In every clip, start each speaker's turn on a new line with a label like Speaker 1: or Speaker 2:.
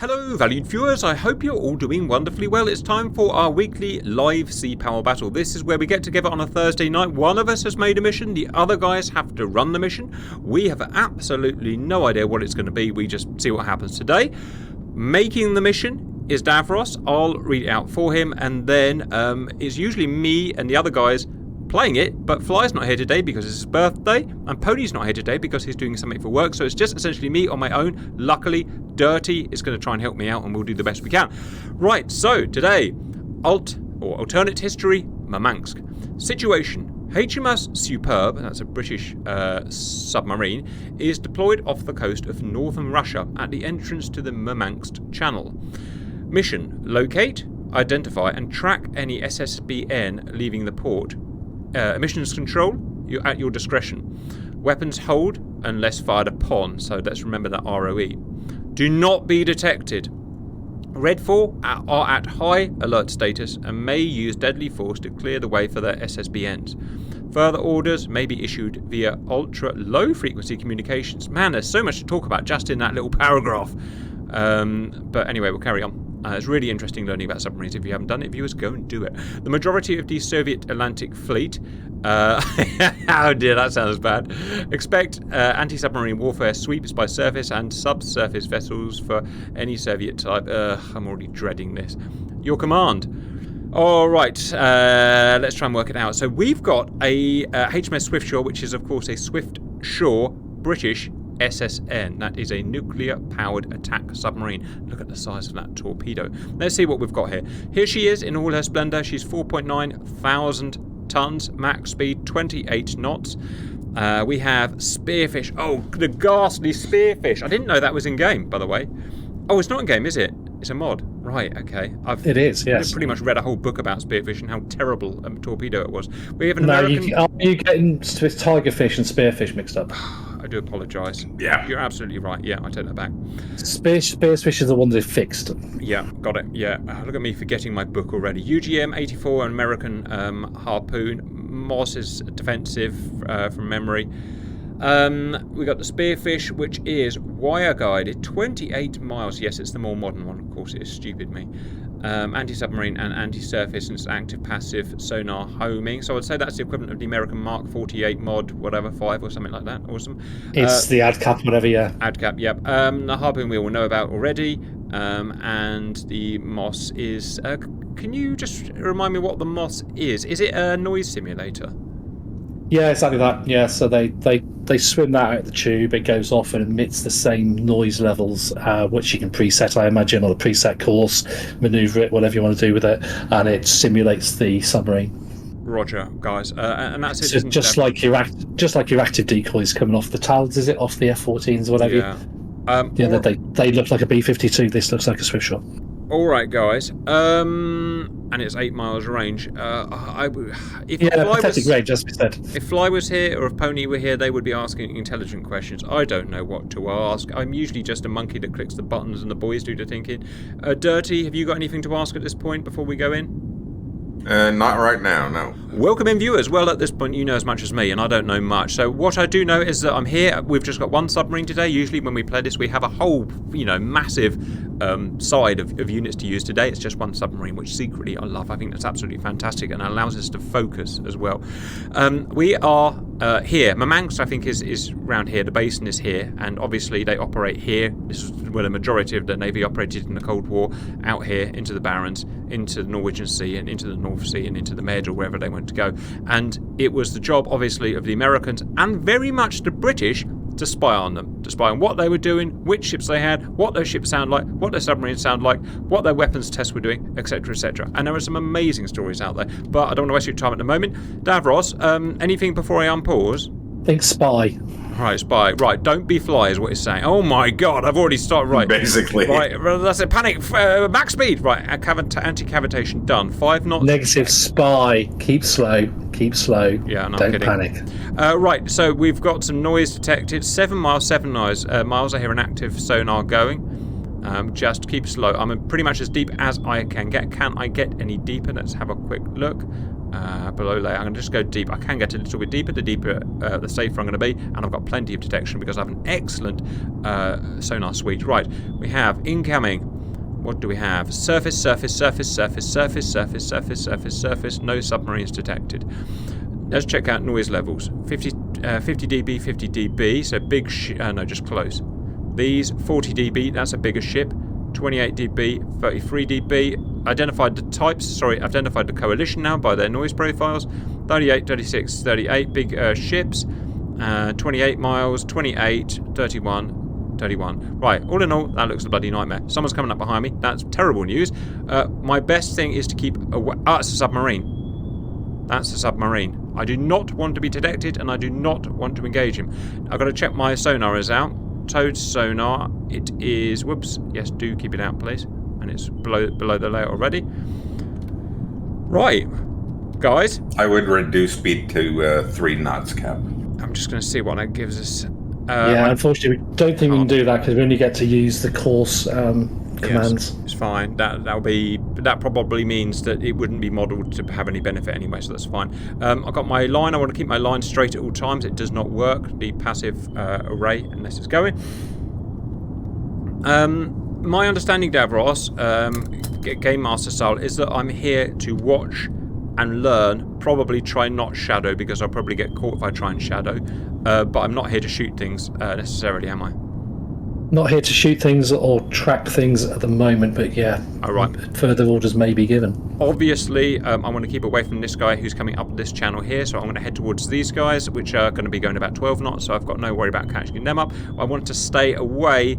Speaker 1: Hello valued viewers, I hope you're all doing wonderfully well. It's time for our weekly live sea power battle. This is where we get together on a Thursday night. One of us has made a mission, the other guys have to run the mission. We have absolutely no idea what it's going to be, we just see what happens today. Making the mission is Davros. I'll read it out for him, and then it's usually me and the other guys playing it, but Fly's not here today because it's his birthday, and Pony's not here today because he's doing something for work, so it's just essentially me on my own. Luckily, Dirty is going to try and help me out, and we'll do the best we can. Right, so today, alternate history, Murmansk. Situation: HMS Superb, that's a British submarine, is deployed off the coast of northern Russia at the entrance to the Murmansk Channel. Mission: locate, identify, and track any SSBN leaving the port. Emissions control, at your discretion. Weapons hold unless fired upon, so let's remember that ROE. Do not be detected. Red 4 are at high alert status and may use deadly force to clear the way for their SSBNs. Further orders may be issued via ultra low frequency communications. Man, there's so much to talk about just in that little paragraph. But anyway, we'll carry on. It's really interesting learning about submarines. If you haven't done it, viewers, go and do it. The majority of the Soviet Atlantic Fleet, oh dear, that sounds bad. Expect anti-submarine warfare sweeps by surface and subsurface vessels for any Soviet type. I'm already dreading this. Your command. All right, let's try and work it out. So we've got a HMS Swiftsure, which is of course a Swiftsure British SSN. That is a nuclear-powered attack submarine. Look at the size of that torpedo. Let's see what we've got here. Here she is in all her splendour. She's 4.9 thousand tons, max speed 28 knots. We have Spearfish. Oh, the ghastly Spearfish. I didn't know that was in game, by the way. Oh, it's not in game, is it? It's a mod. Right, okay.
Speaker 2: It is, yes.
Speaker 1: I've pretty much read a whole book about Spearfish and how terrible a torpedo it was. We have an American...
Speaker 2: Are you getting Tigerfish and Spearfish mixed up?
Speaker 1: I do apologise.
Speaker 3: Yeah.
Speaker 1: You're absolutely right. Yeah, I take that back.
Speaker 2: Spearfish is the one they fixed.
Speaker 1: Yeah, got it. Yeah. Look at me forgetting my book already. UGM-84, an American harpoon. Moss is defensive from memory. We got the Spearfish, which is wire guided, 28 miles. Yes, it's the more modern one. Of course, it is stupid me. Anti-submarine and anti-surface, and it's active passive sonar homing. So I'd say that's the equivalent of the American Mark 48 mod, whatever, 5 or something like that. Awesome.
Speaker 2: It's the ADCAP, whatever, yeah.
Speaker 1: ADCAP, yep. The harpoon we all know about already. And the Moss is... can you just remind me what the Moss is? Is it a noise simulator?
Speaker 2: Yeah, exactly that. Yeah, so they swim that out of the tube. It goes off and emits the same noise levels, which you can preset, I imagine, or the preset course, maneuver it, whatever you want to do with it, and it simulates the submarine.
Speaker 1: Roger, guys, and that's it.
Speaker 2: So just like your active decoys coming off the TALs, is it, off the F-14s or whatever?
Speaker 1: Yeah.
Speaker 2: They look like a B-52. This looks like a Swiftsure.
Speaker 1: All right, guys. And it's 8 miles range.
Speaker 2: Pathetic range, as we said.
Speaker 1: If Fly was here or if Pony were here, they would be asking intelligent questions. I don't know what to ask. I'm usually just a monkey that clicks the buttons and the boys do the thinking. Dirty, have you got anything to ask at this point before we go in?
Speaker 3: Not right now, no.
Speaker 1: Welcome in, viewers. Well, at this point, you know as much as me, and I don't know much. So what I do know is that I'm here. We've just got one submarine today. Usually when we play this, we have a whole, massive side of units to use. Today, it's just one submarine, which secretly I love. I think that's absolutely fantastic, and it allows us to focus as well. We are here. Murmansk, I think, is around here. The basin is here, and obviously they operate here. This is where the majority of the Navy operated in the Cold War, out here into the Barents, into the Norwegian Sea, and into the North Sea, and into the Med, or wherever they went to go. And it was the job, obviously, of the Americans and very much the British to spy on them, to spy on what they were doing, which ships they had, what their ships sound like, what their submarines sound like, what their weapons tests were doing, etc., etc. And there are some amazing stories out there, but I don't want to waste your time at the moment. Davros, anything before I unpause?
Speaker 2: Think spy.
Speaker 1: Right, spy. Right, don't be Fly is what it's saying. Oh my god, I've already started. Right.
Speaker 3: Basically.
Speaker 1: Right, that's it. Panic. Max speed. Right, anti-cavitation done. 5 knots.
Speaker 2: Negative spy. Keep slow. Keep slow.
Speaker 1: Yeah, no,
Speaker 2: don't
Speaker 1: kidding.
Speaker 2: panic.
Speaker 1: Right, so we've got some noise detected. 7 miles. I hear an active sonar going. Just keep slow. I'm pretty much as deep as I can get. Can I get any deeper? Let's have a quick look. below layer. I'm going to just go deep. I can get a little bit deeper. The deeper, the safer I'm going to be. And I've got plenty of detection because I have an excellent sonar suite. Right, we have incoming. What do we have? Surface, surface, surface, surface, surface, surface, surface, surface, surface. No submarines detected. Let's check out noise levels. 50 dB, 50 dB. So big, no, just close. These 40 dB. That's a bigger ship. 28 dB, 33 dB. Identified the types. Sorry, identified the coalition now by their noise profiles. 38, 36, 38. Big ships. 28 miles. 28, 31. 31. Right, all in all, that looks a bloody nightmare. Someone's coming up behind me. That's terrible news. My best thing is to keep away. It's a submarine. That's a submarine. I do not want to be detected, and I do not want to engage him. I've got to check my sonar is out. Towed sonar. It is. Whoops. Yes, do keep it out, please. And it's below the layer already. Right, guys.
Speaker 3: I would reduce speed to 3 knots, Cap.
Speaker 1: I'm just going to see what that gives us.
Speaker 2: Yeah, unfortunately, we don't think we can do that because we only get to use the course commands.
Speaker 1: Yes, it's fine. That probably means that it wouldn't be modelled to have any benefit anyway, so that's fine. I've got my line. I want to keep my line straight at all times. It does not work, the passive array, unless it's going. My understanding, Davros, Game Master style, is that I'm here to watch and learn, probably try not shadow, because I'll probably get caught if I try and shadow. But I'm not here to shoot things necessarily, am I?
Speaker 2: Not here to shoot things or track things at the moment, but yeah, further orders may be given.
Speaker 1: Obviously, I want to keep away from this guy who's coming up this channel here, so I'm going to head towards these guys, which are going to be going about 12 knots, so I've got no worry about catching them up. I want to stay away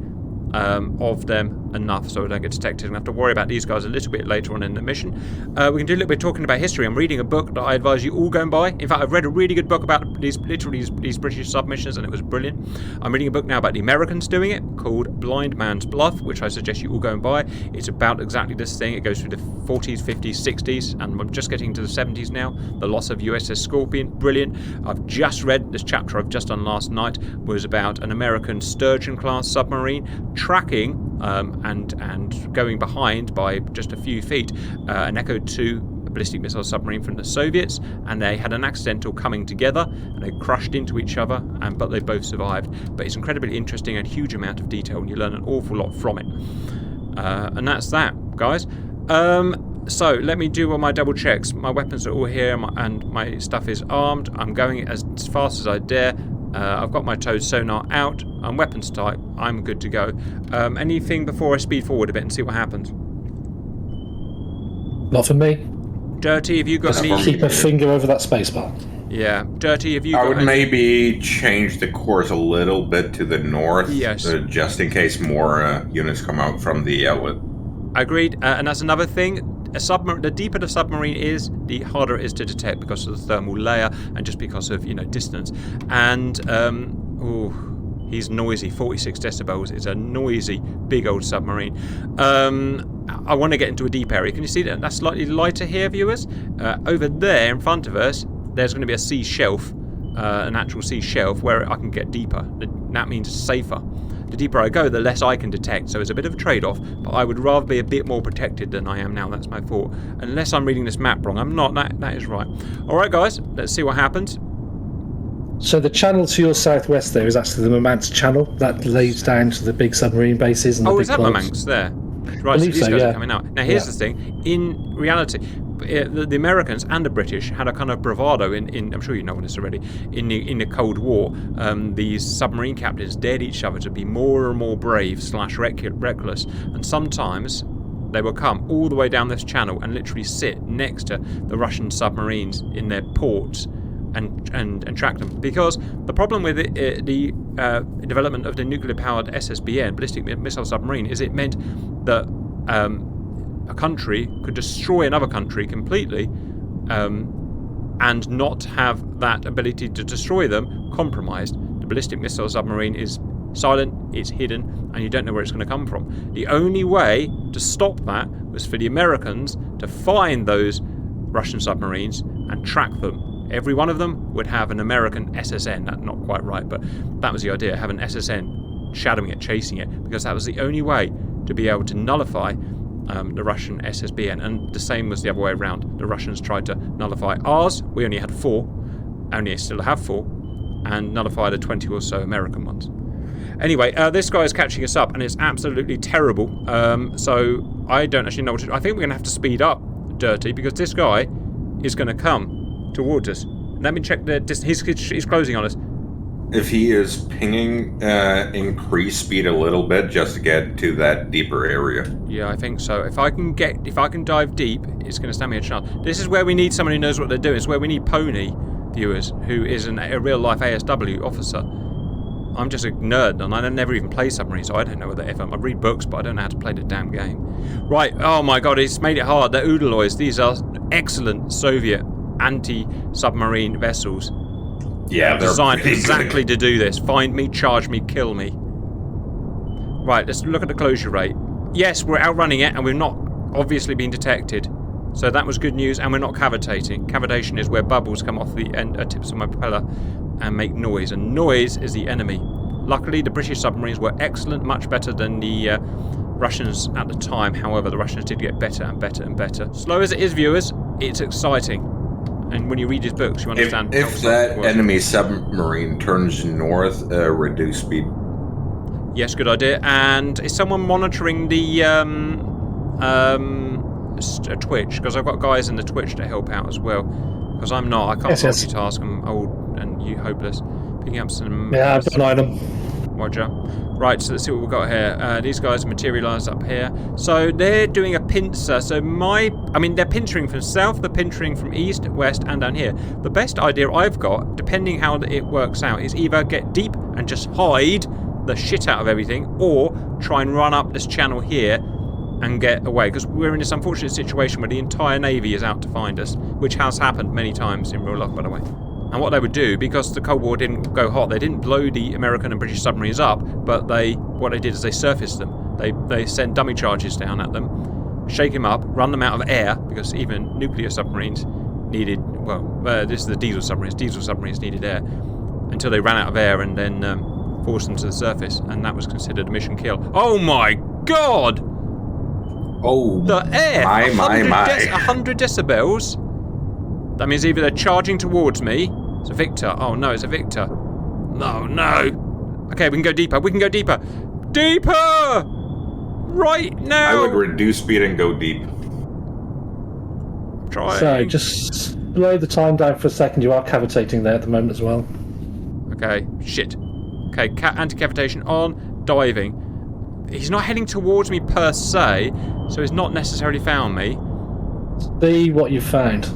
Speaker 1: of them enough so I don't get detected and have to worry about these guys a little bit later on in the mission. We can do a little bit talking about history. I'm reading a book that I advise you all go and buy. In fact, I've read a really good book about these British submissions, and it was brilliant. I'm reading a book now about the Americans doing it called Blind Man's Bluff, which I suggest you all go and buy. It's about exactly this thing. It goes through the 40s, 50s, 60s, and I'm just getting to the 70s now. The loss of USS Scorpion, brilliant. I've just read this chapter I've just done last night was about an American Sturgeon class submarine tracking and going behind by just a few feet an Echo 2 ballistic missile submarine from the Soviets, and they had an accidental coming together and they crashed into each other, but they both survived. But it's incredibly interesting and huge amount of detail, and you learn an awful lot from it. And that's that, guys. So let me do all my double checks. My weapons are all here, and my stuff is armed. I'm going as fast as I dare. I've got my towed sonar out. I'm weapons type. I'm good to go. Anything before I speed forward a bit and see what happens?
Speaker 2: Not for me.
Speaker 1: Dirty, have you got any...
Speaker 2: Keep a finger over that spacebar.
Speaker 1: Yeah. Dirty, have you got
Speaker 3: I would maybe change the course a little bit to the north.
Speaker 1: Yes.
Speaker 3: Just in case more units come out from the outlet.
Speaker 1: Agreed. And that's another thing. The deeper the submarine is, the harder it is to detect because of the thermal layer and just because of, distance. And, he's noisy. 46 decibels. It's a noisy, big old submarine. I want to get into a deep area. Can you see that? That's slightly lighter here, viewers. Over there in front of us, there's going to be a sea shelf, an actual sea shelf where I can get deeper. That means safer. The deeper I go, the less I can detect, so it's a bit of a trade-off, but I would rather be a bit more protected than I am now. That's my thought. Unless I'm reading this map wrong. I'm not. That is right. Alright, guys, let's see what happens.
Speaker 2: So the channel to your southwest there is actually the Murmansk channel. That lays down to the big submarine bases. And the big
Speaker 1: is that
Speaker 2: clubs.
Speaker 1: Murmansk there? Right, so these guys are coming out. Now, here's the thing. In reality, the Americans and the British had a kind of bravado in I'm sure you know this already, in the Cold War. These submarine captains dared each other to be more and more brave / reckless, and sometimes they will come all the way down this channel and literally sit next to the Russian submarines in their ports and track them. Because the problem with the development of the nuclear-powered SSBN, ballistic missile submarine, is it meant that a country could destroy another country completely and not have that ability to destroy them compromised. The ballistic missile submarine is silent, it's hidden, and you don't know where it's going to come from. The only way to stop that was for the Americans to find those Russian submarines and track them. Every one of them would have an American SSN. That's not quite right, but that was the idea. Have an SSN shadowing it, chasing it, because that was the only way to be able to nullify the Russian SSBN, and the same was the other way around. The Russians tried to nullify ours. We only had 4, only still have 4, and nullify the 20 or so American ones. Anyway, this guy is catching us up, and it's absolutely terrible. So I don't actually know what to do. I think we're going to have to speed up, Dirty, because this guy is going to come towards us. Let me check the distance. He's closing on us.
Speaker 3: If he is pinging, increase speed a little bit just to get to that deeper area.
Speaker 1: Yeah, I think so. If I can dive deep, it's going to stand me a chance. This is where we need someone who knows what they're doing. It's where we need Pony viewers, who is a real life ASW officer. I'm just a nerd, and I never even play submarines, so I don't know whether I read books, but I don't know how to play the damn game. Right. Oh my God, it's made it hard. The Udaloys. These are excellent Soviet anti-submarine vessels.
Speaker 3: Yeah, they're
Speaker 1: designed
Speaker 3: pretty
Speaker 1: exactly
Speaker 3: good.
Speaker 1: to do this. Find me, charge me, kill me. Right, let's look at the closure rate. Yes, we're outrunning it, and we've not obviously been detected. So that was good news, and we're not cavitating. Cavitation is where bubbles come off the tips of my propeller and make noise, and noise is the enemy. Luckily, the British submarines were excellent, much better than the Russians at the time. However, the Russians did get better and better and better. Slow as it is, viewers, it's exciting. And when you read his books, you understand.
Speaker 3: If that enemy submarine turns north, reduce speed.
Speaker 1: Yes, good idea. And is someone monitoring the Twitch? Because I've got guys in the Twitch to help out as well. Because I'm not. I can't multitask. I'm old and you hopeless. Picking up some.
Speaker 2: Yeah, I've got an item.
Speaker 1: Roger. Right, so let's see what we've got here. These guys materialise up here. So they're doing a pincer. So they're pincering from south, they're pincering from east, west, and down here. The best idea I've got, depending how it works out, is either get deep and just hide the shit out of everything, or try and run up this channel here and get away. Because we're in this unfortunate situation where the entire Navy is out to find us, which has happened many times in real life, by the way. And what they would do, because the Cold War didn't go hot, they didn't blow the American and British submarines up, but what they did is they surfaced them. They sent dummy charges down at them, shake them up, run them out of air, because even nuclear submarines needed, this is the diesel submarines. Diesel submarines needed air, until they ran out of air, and then forced them to the surface, and that was considered a mission kill. Oh my God!
Speaker 3: Oh,
Speaker 1: the air!
Speaker 3: My.
Speaker 1: 100 decibels? That means either they're charging towards me. It's a Victor. Oh no, it's a Victor. No. Okay, we can go deeper. Deeper! Right now!
Speaker 3: I would reduce speed and go deep.
Speaker 1: Try.
Speaker 2: So, just slow the time down for a second. You are cavitating there at the moment as well.
Speaker 1: Okay, shit. Okay, anti-cavitation on. Diving. He's not heading towards me per se, so he's not necessarily found me.
Speaker 2: See what you found.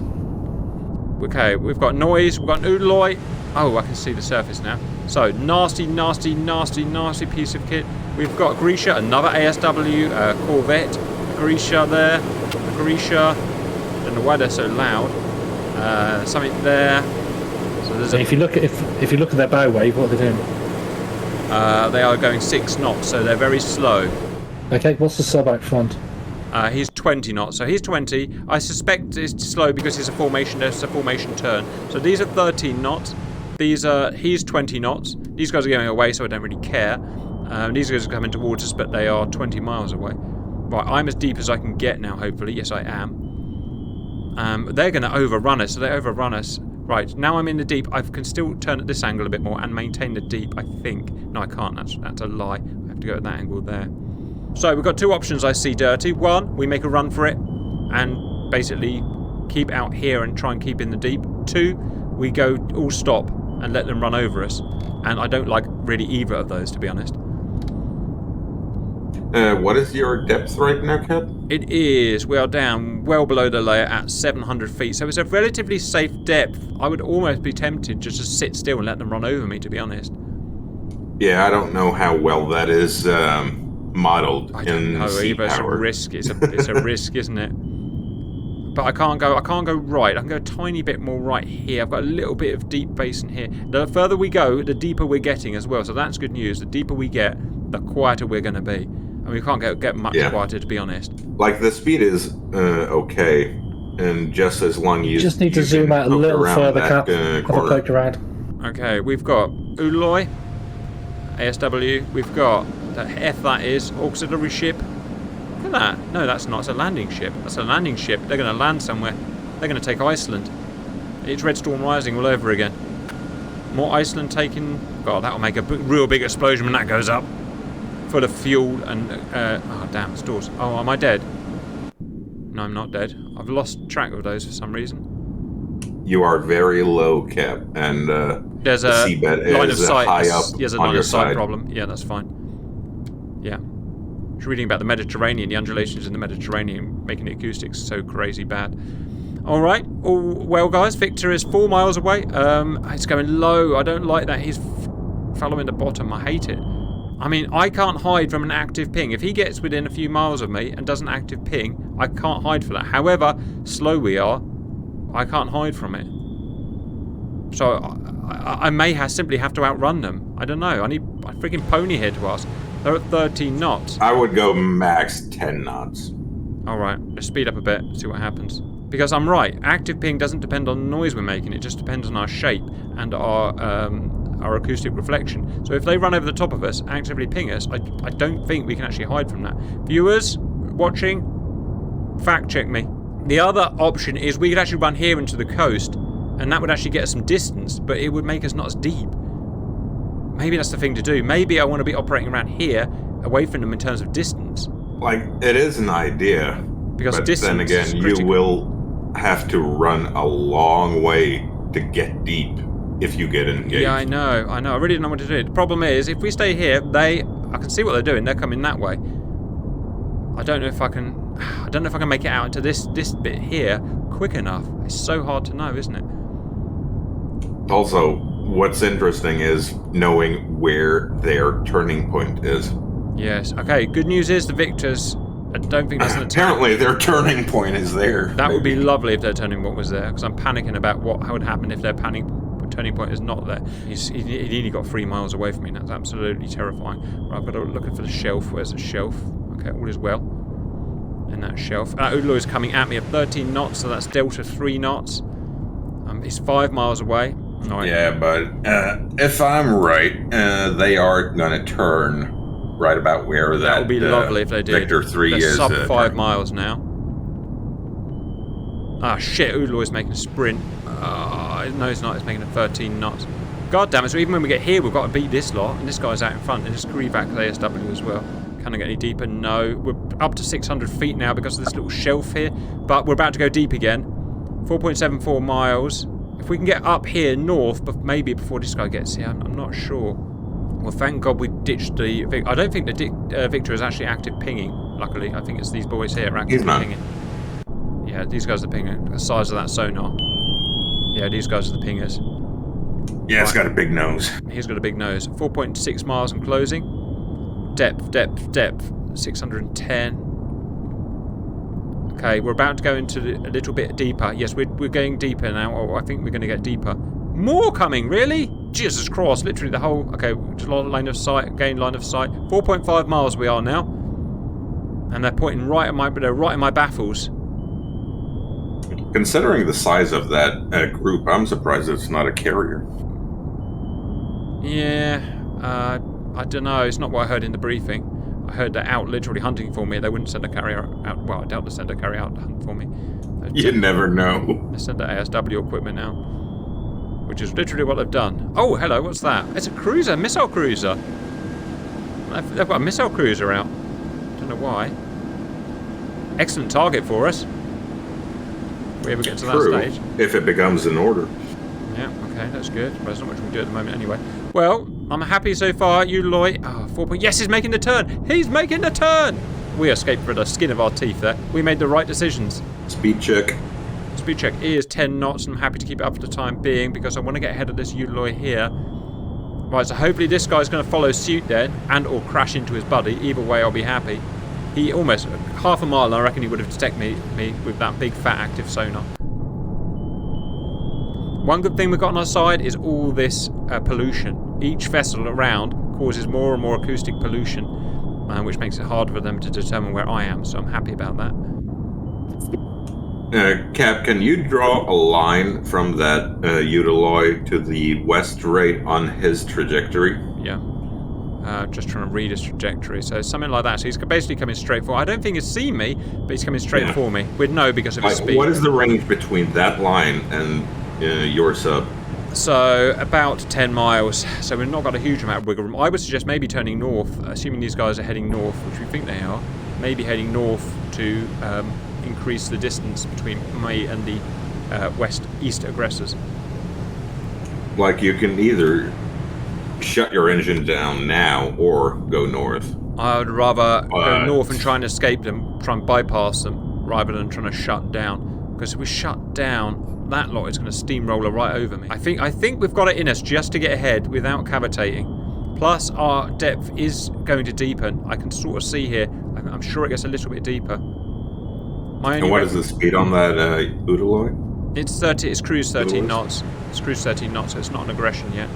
Speaker 1: Okay, we've got noise, we've got an Udaloy. Oh, I can see the surface now. So, nasty piece of kit. We've got Grisha, another ASW Corvette. Grisha there. Grisha. Don't know why they're so loud. Something there. So there's
Speaker 2: if you look at their bow wave, what are they doing?
Speaker 1: They are going 6 knots, so they're very slow.
Speaker 2: Okay, what's the sub out front?
Speaker 1: He's 20 knots, so he's 20. I suspect it's slow because it's a formation. There's a formation turn. So these are 13 knots. He's 20 knots. These guys are going away, so I don't really care. These guys are coming towards us, but they are 20 miles away. Right, I'm as deep as I can get now. Hopefully, yes, I am. They're going to overrun us, so they overrun us. Right, now I'm in the deep. I can still turn at this angle a bit more and maintain the deep. I think. No, I can't. That's a lie. I have to go at that angle there. So we've got 2 options I see, Dirty. 1, we make a run for it and basically keep out here and try and keep in the deep. 2, we go all stop and let them run over us. And I don't like really either of those, to be honest.
Speaker 3: What is your depth right now, Kat?
Speaker 1: It is. We are down well below the layer at 700 feet. So it's a relatively safe depth. I would almost be tempted just to sit still and let them run over me, to be honest.
Speaker 3: Yeah, I don't know how well that is modeled.
Speaker 1: I don't know either. It's a risk. It's a risk, isn't it? But I can't go right. I can go a tiny bit more right here. I've got a little bit of deep basin here. The further we go, the deeper we're getting as well. So that's good news. The deeper we get, the quieter we're going to be. And we can't get much quieter, to be honest.
Speaker 3: Like, the speed is okay. And just as long as
Speaker 2: you just need to zoom out a little further, Cap. Have a poke around.
Speaker 1: Okay, we've got Udaloy, ASW. We've got the F, that is auxiliary ship, Look at that. No, that's not. It's a landing ship. That's a landing ship. They're going to land somewhere. They're going to take Iceland. It's Red Storm Rising all over again. More Iceland taking... God, that'll make a real big explosion when that goes up. Full of fuel and... oh, damn, stores. Oh, am I dead? No, I'm not dead. I've lost track of those for some reason.
Speaker 3: You are very low, Cap, and
Speaker 1: there's
Speaker 3: the
Speaker 1: a
Speaker 3: seabed
Speaker 1: line
Speaker 3: is
Speaker 1: of sight.
Speaker 3: high up
Speaker 1: There's a
Speaker 3: on
Speaker 1: line
Speaker 3: your
Speaker 1: of sight
Speaker 3: side.
Speaker 1: problem. Yeah, that's fine. Yeah. Just reading about the Mediterranean, the undulations in the Mediterranean, making the acoustics so crazy bad. Alright, all well guys, Victor is 4 miles away. It's going low. I don't like that. He's following the bottom. I hate it. I mean, I can't hide from an active ping. If he gets within a few miles of me and does an active ping, I can't hide for that. However slow we are, I can't hide from it. So I may simply have to outrun them. I don't know. I need a freaking pony here to us. They're at 13 knots.
Speaker 3: I would go max 10 knots.
Speaker 1: Alright, let's speed up a bit, see what happens. Because I'm right, active ping doesn't depend on the noise we're making, it just depends on our shape and our acoustic reflection. So if they run over the top of us, actively ping us, I don't think we can actually hide from that. Viewers, watching, fact check me. The other option is we could actually run here into the coast, and that would actually get us some distance, but it would make us not as deep. Maybe that's the thing to do. Maybe I want to be operating around here, away from them in terms of distance.
Speaker 3: Like, it is an idea,
Speaker 1: because
Speaker 3: but
Speaker 1: distance
Speaker 3: then again,
Speaker 1: is
Speaker 3: you
Speaker 1: critical.
Speaker 3: will have to run a long way to get deep if you get engaged.
Speaker 1: Yeah, I know. I really don't know what to do. The problem is, if we stay here, I can see what they're doing. They're coming that way. I don't know if I can make it out into this bit here quick enough. It's so hard to know, isn't it?
Speaker 3: Also, what's interesting is knowing where their turning point is.
Speaker 1: Yes. Okay, good news is the Victors, I don't think that's an attack.
Speaker 3: Apparently their turning point is there.
Speaker 1: That would be lovely if their turning point was there, because I'm panicking about what would happen if their turning point is not there. He nearly got 3 miles away from me. That's absolutely terrifying. Right, I've got to look for the shelf. Where's the shelf? Okay, all is well. In that shelf. Udlo is coming at me at 13 knots, so that's delta 3 knots. He's 5 miles away. Right.
Speaker 3: Yeah, but if I'm right, they are going to turn right about where
Speaker 1: that would be lovely if they did.
Speaker 3: Victor 3
Speaker 1: They're
Speaker 3: is.
Speaker 1: sub 5 miles now. Ah, shit, Udlo is making a sprint. No, he's not. He's making a 13 knots. God damn it, so even when we get here, we've got to beat this lot, and this guy's out in front, and this Krivac ASW as well. Can I get any deeper? No. We're up to 600 feet now because of this little shelf here, but we're about to go deep again. 4.74 miles. If we can get up here north, but maybe before this guy gets here, I'm not sure. Well, thank God we ditched the... I don't think the Victor is actually active pinging, luckily. I think it's these boys here actively pinging. Yeah, these guys are pinging. The size of that sonar. Yeah, these guys are the pingers.
Speaker 3: Yeah, it's got a big nose.
Speaker 1: He's got a big nose. 4.6 miles and closing. Depth. 610. Okay, we're about to go into a little bit deeper. Yes, we're going deeper now. Oh, I think we're going to get deeper. More coming, really? Jesus Christ, literally the whole... Okay, just line of sight, gain line of sight. 4.5 miles we are now. And they're pointing right at my baffles.
Speaker 3: Considering the size of that group, I'm surprised it's not a carrier.
Speaker 1: Yeah, I don't know. It's not what I heard in the briefing. I heard they're out literally hunting for me. They wouldn't send a carrier out. Well, I doubt they'll send a carrier out to hunt for me.
Speaker 3: You never know.
Speaker 1: They send the ASW equipment out, which is literally what they've done. Oh, hello, what's that? It's a cruiser, missile cruiser. They've got a missile cruiser out. Don't know why. Excellent target for us. If we ever get to that stage.
Speaker 3: If it becomes an order.
Speaker 1: Yeah, okay, that's good. Well, there's not much we can do at the moment anyway. Well, I'm happy so far. Uloy, 4 point. Yes, he's making the turn. He's making the turn. We escaped for the skin of our teeth there. We made the right decisions.
Speaker 3: Speed check.
Speaker 1: Speed check is 10 knots, and I'm happy to keep it up for the time being because I want to get ahead of this Uloy here. Right, so hopefully this guy's going to follow suit then, and or crash into his buddy. Either way, I'll be happy. He almost half a mile, and I reckon he would have detected me with that big fat active sonar. One good thing we've got on our side is all this pollution. Each vessel around causes more and more acoustic pollution, which makes it harder for them to determine where I am, so I'm happy about that.
Speaker 3: Cap, can you draw a line from that Uloy to the west right on his trajectory?
Speaker 1: Yeah. Just trying to read his trajectory. So something like that. So he's basically coming straight for. I don't think he's seen me, but he's coming straight for me. We'd know because of his speed.
Speaker 3: What is the range between that line and your sub?
Speaker 1: So about 10 miles. So we've not got a huge amount of wiggle room. I would suggest maybe turning north, assuming these guys are heading north, which we think they are. Maybe heading north to increase the distance between me and the west-east aggressors.
Speaker 3: Like, you can either shut your engine down now or go north.
Speaker 1: I would rather go north and try and escape them, try and bypass them, rather than trying to shut down. Because if we shut down, that lot is going to steamroller right over me. I think we've got it in us just to get ahead without cavitating. Plus, our depth is going to deepen. I can sort of see here. I'm sure it gets a little bit deeper.
Speaker 3: And what is the speed on that Udaloy?
Speaker 1: It's 30. It's cruise 13 knots. It's cruise 13 knots, so it's not an aggression yet.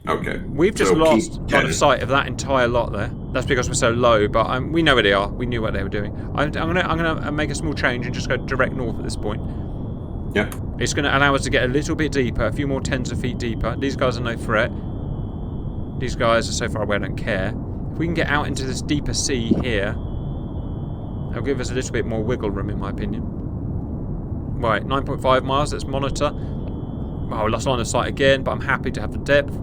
Speaker 3: Okay.
Speaker 1: We've just lost line of sight of that entire lot there. That's because we're so low, but we know where they are. We knew what they were doing. I'm gonna make a small change and just go direct north at this point.
Speaker 3: Yeah.
Speaker 1: It's going to allow us to get a little bit deeper, a few more tens of feet deeper. These guys are no threat. These guys are so far away I don't care. If we can get out into this deeper sea here, it'll give us a little bit more wiggle room in my opinion. Right, 9.5 miles, let's monitor. Well, we lost line of sight again, but I'm happy to have the depth.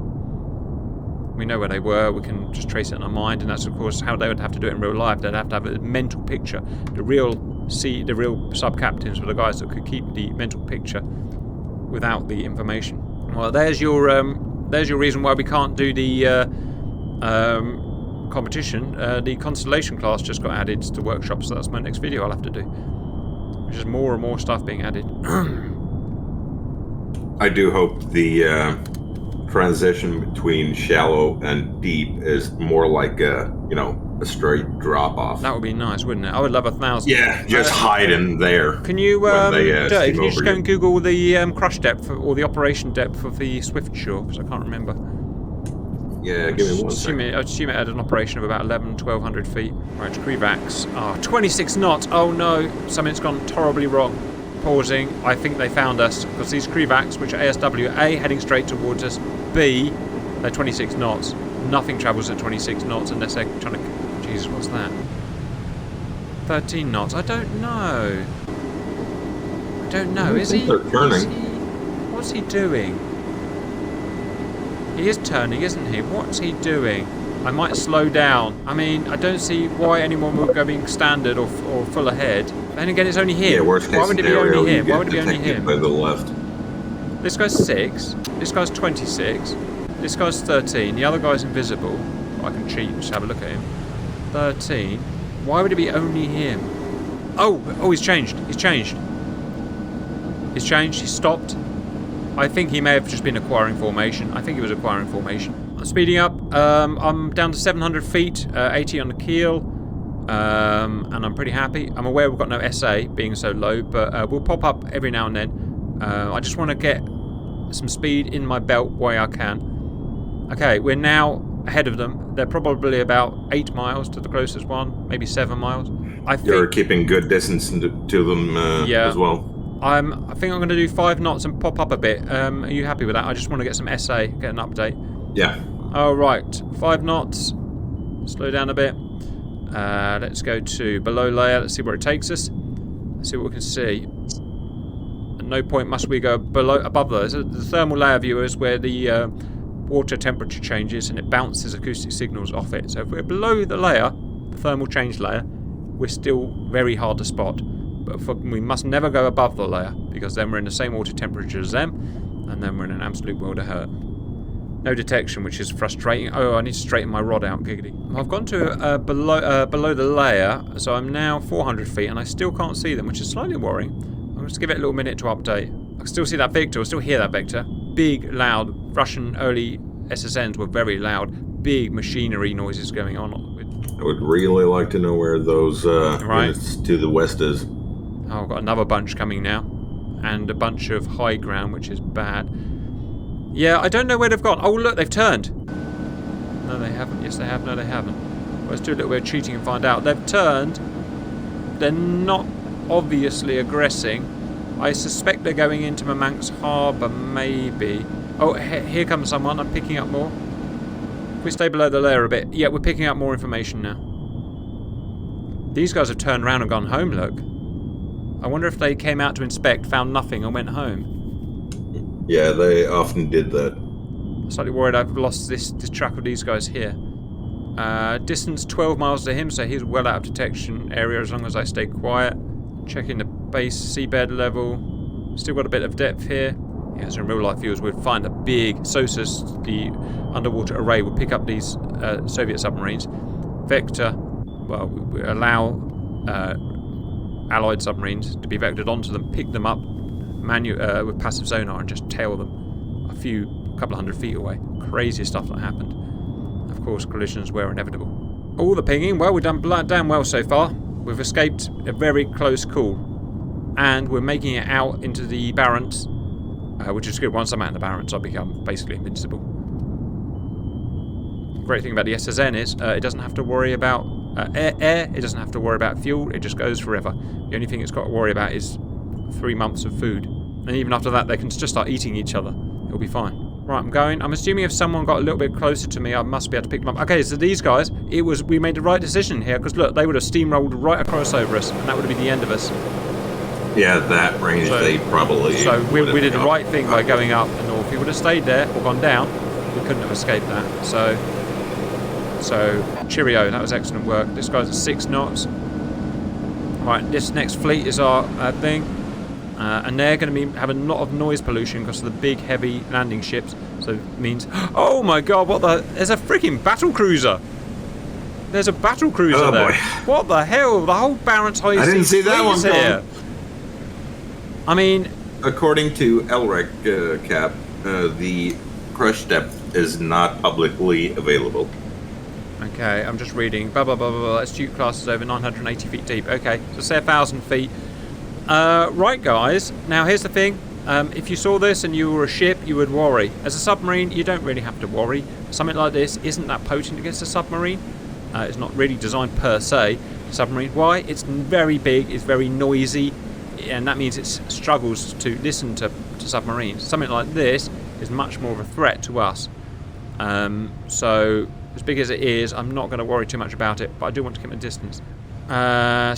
Speaker 1: We know where they were, we can just trace it in our mind, and that's of course how they would have to do it in real life. They'd have to have a mental picture. The real sub-captains were the guys that could keep the mental picture without the information. Well, there's your reason why we can't do the competition. The Constellation class just got added to the workshop, so that's my next video I'll have to do. There's just more and more stuff being added.
Speaker 3: I do hope the transition between shallow and deep is more like a straight drop off.
Speaker 1: That would be nice, wouldn't it? I would love 1,000.
Speaker 3: Yeah, just hide in there.
Speaker 1: Can you can you just go and Google the crush depth or the operation depth of the Swiftsure, because I can't remember.
Speaker 3: Yeah, give me one second.
Speaker 1: I assume it had an operation of about 1,100 feet. Right, Crevax. 26 knots. Oh no, something's gone horribly wrong. Pausing. I think they found us, because these Crevax, which are ASW, A, heading straight towards us, B, they're 26 knots. Nothing travels at 26 knots unless they're trying to... Jesus, what's that? 13 knots. I don't know. Is he?
Speaker 3: They're turning.
Speaker 1: What's he doing? He is turning, isn't he? What's he doing? I might slow down. I mean, I don't see why anyone would go being standard or full ahead. Then again, it's only him.
Speaker 3: Yeah, worst case
Speaker 1: Why would it be only him? Why would it be only him?
Speaker 3: By the left.
Speaker 1: This guy's 6. This guy's 26. This guy's 13. The other guy's invisible. I can cheat and just have a look at him. 13. Why would it be only him? Oh, he's changed. He's changed. He's changed. He's stopped. I think he may have just been acquiring formation. I think he was acquiring formation. I'm speeding up. I'm down to 700 feet, 80 on the keel, and I'm pretty happy. I'm aware we've got no SA being so low, but we'll pop up every now and then. I just want to get some speed in my belt where I can. Okay, we're now ahead of them. They're probably about 8 miles to the closest one, maybe 7 miles.
Speaker 3: You're keeping good distance to them as well.
Speaker 1: I think I'm going to do 5 knots and pop up a bit. Are you happy with that? I just want to get some SA, get an update.
Speaker 3: Yeah.
Speaker 1: All right, 5 knots. Slow down a bit. Let's go to below layer. Let's see where it takes us. Let's see what we can see. At no point must we go above those. The thermal layer viewer is where the water temperature changes and it bounces acoustic signals off it. So if we're below the layer, the thermal change layer, we're still very hard to spot. But we must never go above the layer, because then we're in the same water temperature as them, and then we're in an absolute world of hurt. No detection, which is frustrating. Oh, I need to straighten my rod out, giggity. I've gone to below the layer, so I'm now 400 feet, and I still can't see them, which is slightly worrying. I'll just give it a little minute to update. I can still see that vector, I still hear that vector. Big, loud, Russian early SSNs were very loud. Big machinery noises going on.
Speaker 3: I would really like to know where those units to the west is.
Speaker 1: Oh, I've got another bunch coming now. And a bunch of high ground, which is bad. Yeah, I don't know where they've gone. Oh, look, they've turned. No, they haven't. Yes, they have. No, they haven't. Well, let's do a little bit of cheating and find out. They've turned. They're not obviously aggressing. I suspect they're going into Murmansk harbour, maybe. Oh, here comes someone. I'm picking up more. If we stay below the layer a bit. Yeah, we're picking up more information now. These guys have turned around and gone home, look. I wonder if they came out to inspect, found nothing, and went home.
Speaker 3: Yeah, they often did that.
Speaker 1: I'm slightly worried I've lost this track of these guys here. Distance 12 miles to him, so he's well out of detection area as long as I stay quiet. Checking the base seabed level. Still got a bit of depth here. Yeah, so in real life viewers would find a big SOSUS, the underwater array, would pick up these Soviet submarines. Vector, well, we allow Allied submarines to be vectored onto them, pick them up with passive sonar and just tail them a couple of hundred feet away. Crazy stuff that happened. Of course, collisions were inevitable. All the pinging, well, we've done damn well so far. We've escaped a very close call. And we're making it out into the Barents, which is good. Once I'm out in the Barents, I'll become basically invincible. The great thing about the SSN is it doesn't have to worry about air, it doesn't have to worry about fuel, it just goes forever. The only thing it's got to worry about is 3 months of food. And even after that, they can just start eating each other. It'll be fine. Right, I'm going. I'm assuming if someone got a little bit closer to me, I must be able to pick them up. Okay, so these guys, we made the right decision here, because look, they would have steamrolled right across over us, and that would have been the end of us.
Speaker 3: Yeah, that range, they probably...
Speaker 1: So we did the right thing by going up and north. If we would have stayed there or gone down, we couldn't have escaped that. So cheerio, that was excellent work. This guy's at 6 knots. Right, this next fleet is our thing. And they're going to have a lot of noise pollution because of the big, heavy landing ships. So it means... Oh my god, there's a freaking battle cruiser! There's a battle cruiser there. Boy. What the hell? The whole Barents High
Speaker 3: I didn't see that one
Speaker 1: here. I mean...
Speaker 3: According to LREC Cap, the crush depth is not publicly available.
Speaker 1: Okay, I'm just reading. Blah, blah, blah, blah, blah. Astute class is over 980 feet deep. Okay, so say 1,000 feet. Right, guys. Now, here's the thing. If you saw this and you were a ship, you would worry. As a submarine, you don't really have to worry. Something like this isn't that potent against a submarine. It's not really designed per se for submarine. Why? It's very big, it's very noisy, and that means it struggles to listen to submarines. Something like this is much more of a threat to us. So, as big as it is, I'm not going to worry too much about it, but I do want to keep my distance.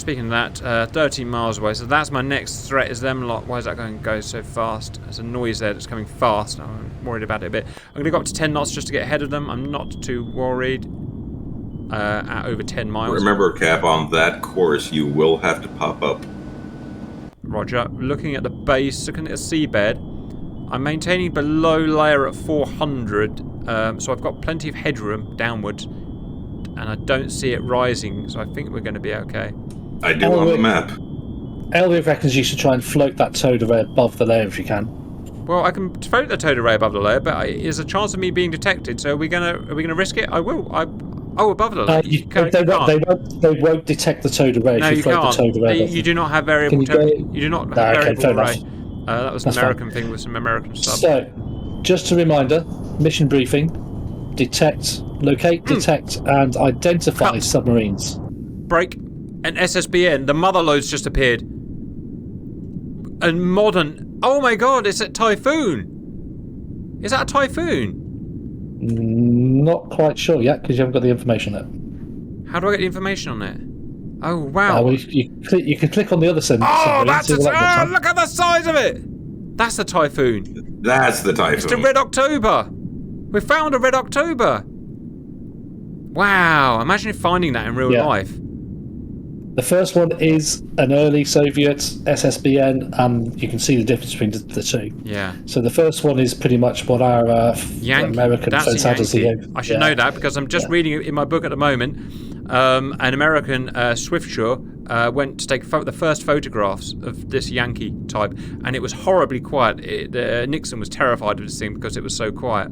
Speaker 1: Speaking of that, 13 miles away, so that's my next threat, is them lot. Why is that going to go so fast? There's a noise there that's coming fast. I'm worried about it a bit. I'm going to go up to 10 knots just to get ahead of them. I'm not too worried at over 10 miles.
Speaker 3: Remember, Cap, on that course, you will have to pop up.
Speaker 1: Roger. Looking at the base, looking at the seabed, I'm maintaining below layer at 400, so I've got plenty of headroom downwards. And I don't see it rising, so I think we're going to be okay.
Speaker 3: I do on the map.
Speaker 2: Elliot reckons you should try and float that towed array above the layer if you can.
Speaker 1: Well, I can float the towed array above the layer, but there's a chance of me being detected. So are we gonna risk it? I will. Above the layer.
Speaker 2: They won't detect the towed array if you float the towed array.
Speaker 1: You do not have variable. You do not have variable array. That was an American thing with some American stuff.
Speaker 2: So, just a reminder: mission briefing. Locate, detect, and identify submarines.
Speaker 1: Break. An SSBN. The mother loads just appeared. And modern. Oh my god, it's a Typhoon. Is that a Typhoon?
Speaker 2: Not quite sure yet, because you haven't got the information on it.
Speaker 1: How do I get the information on it? Oh, wow.
Speaker 2: Well, you can click on the other submarine.
Speaker 1: Oh, that's look at the size of it. That's the Typhoon.
Speaker 3: That's the Typhoon.
Speaker 1: It's the Red October. We found a Red October. Wow, imagine finding that in real life.
Speaker 2: The first one is an early Soviet SSBN, and you can see the difference between the two. Yeah. So the first one is pretty much what our American friends had as the...
Speaker 1: I should know that, because I'm just reading it in my book at the moment. An American Swiftsure went to take the first photographs of this Yankee type, and it was horribly quiet. Nixon was terrified of this thing because it was so quiet.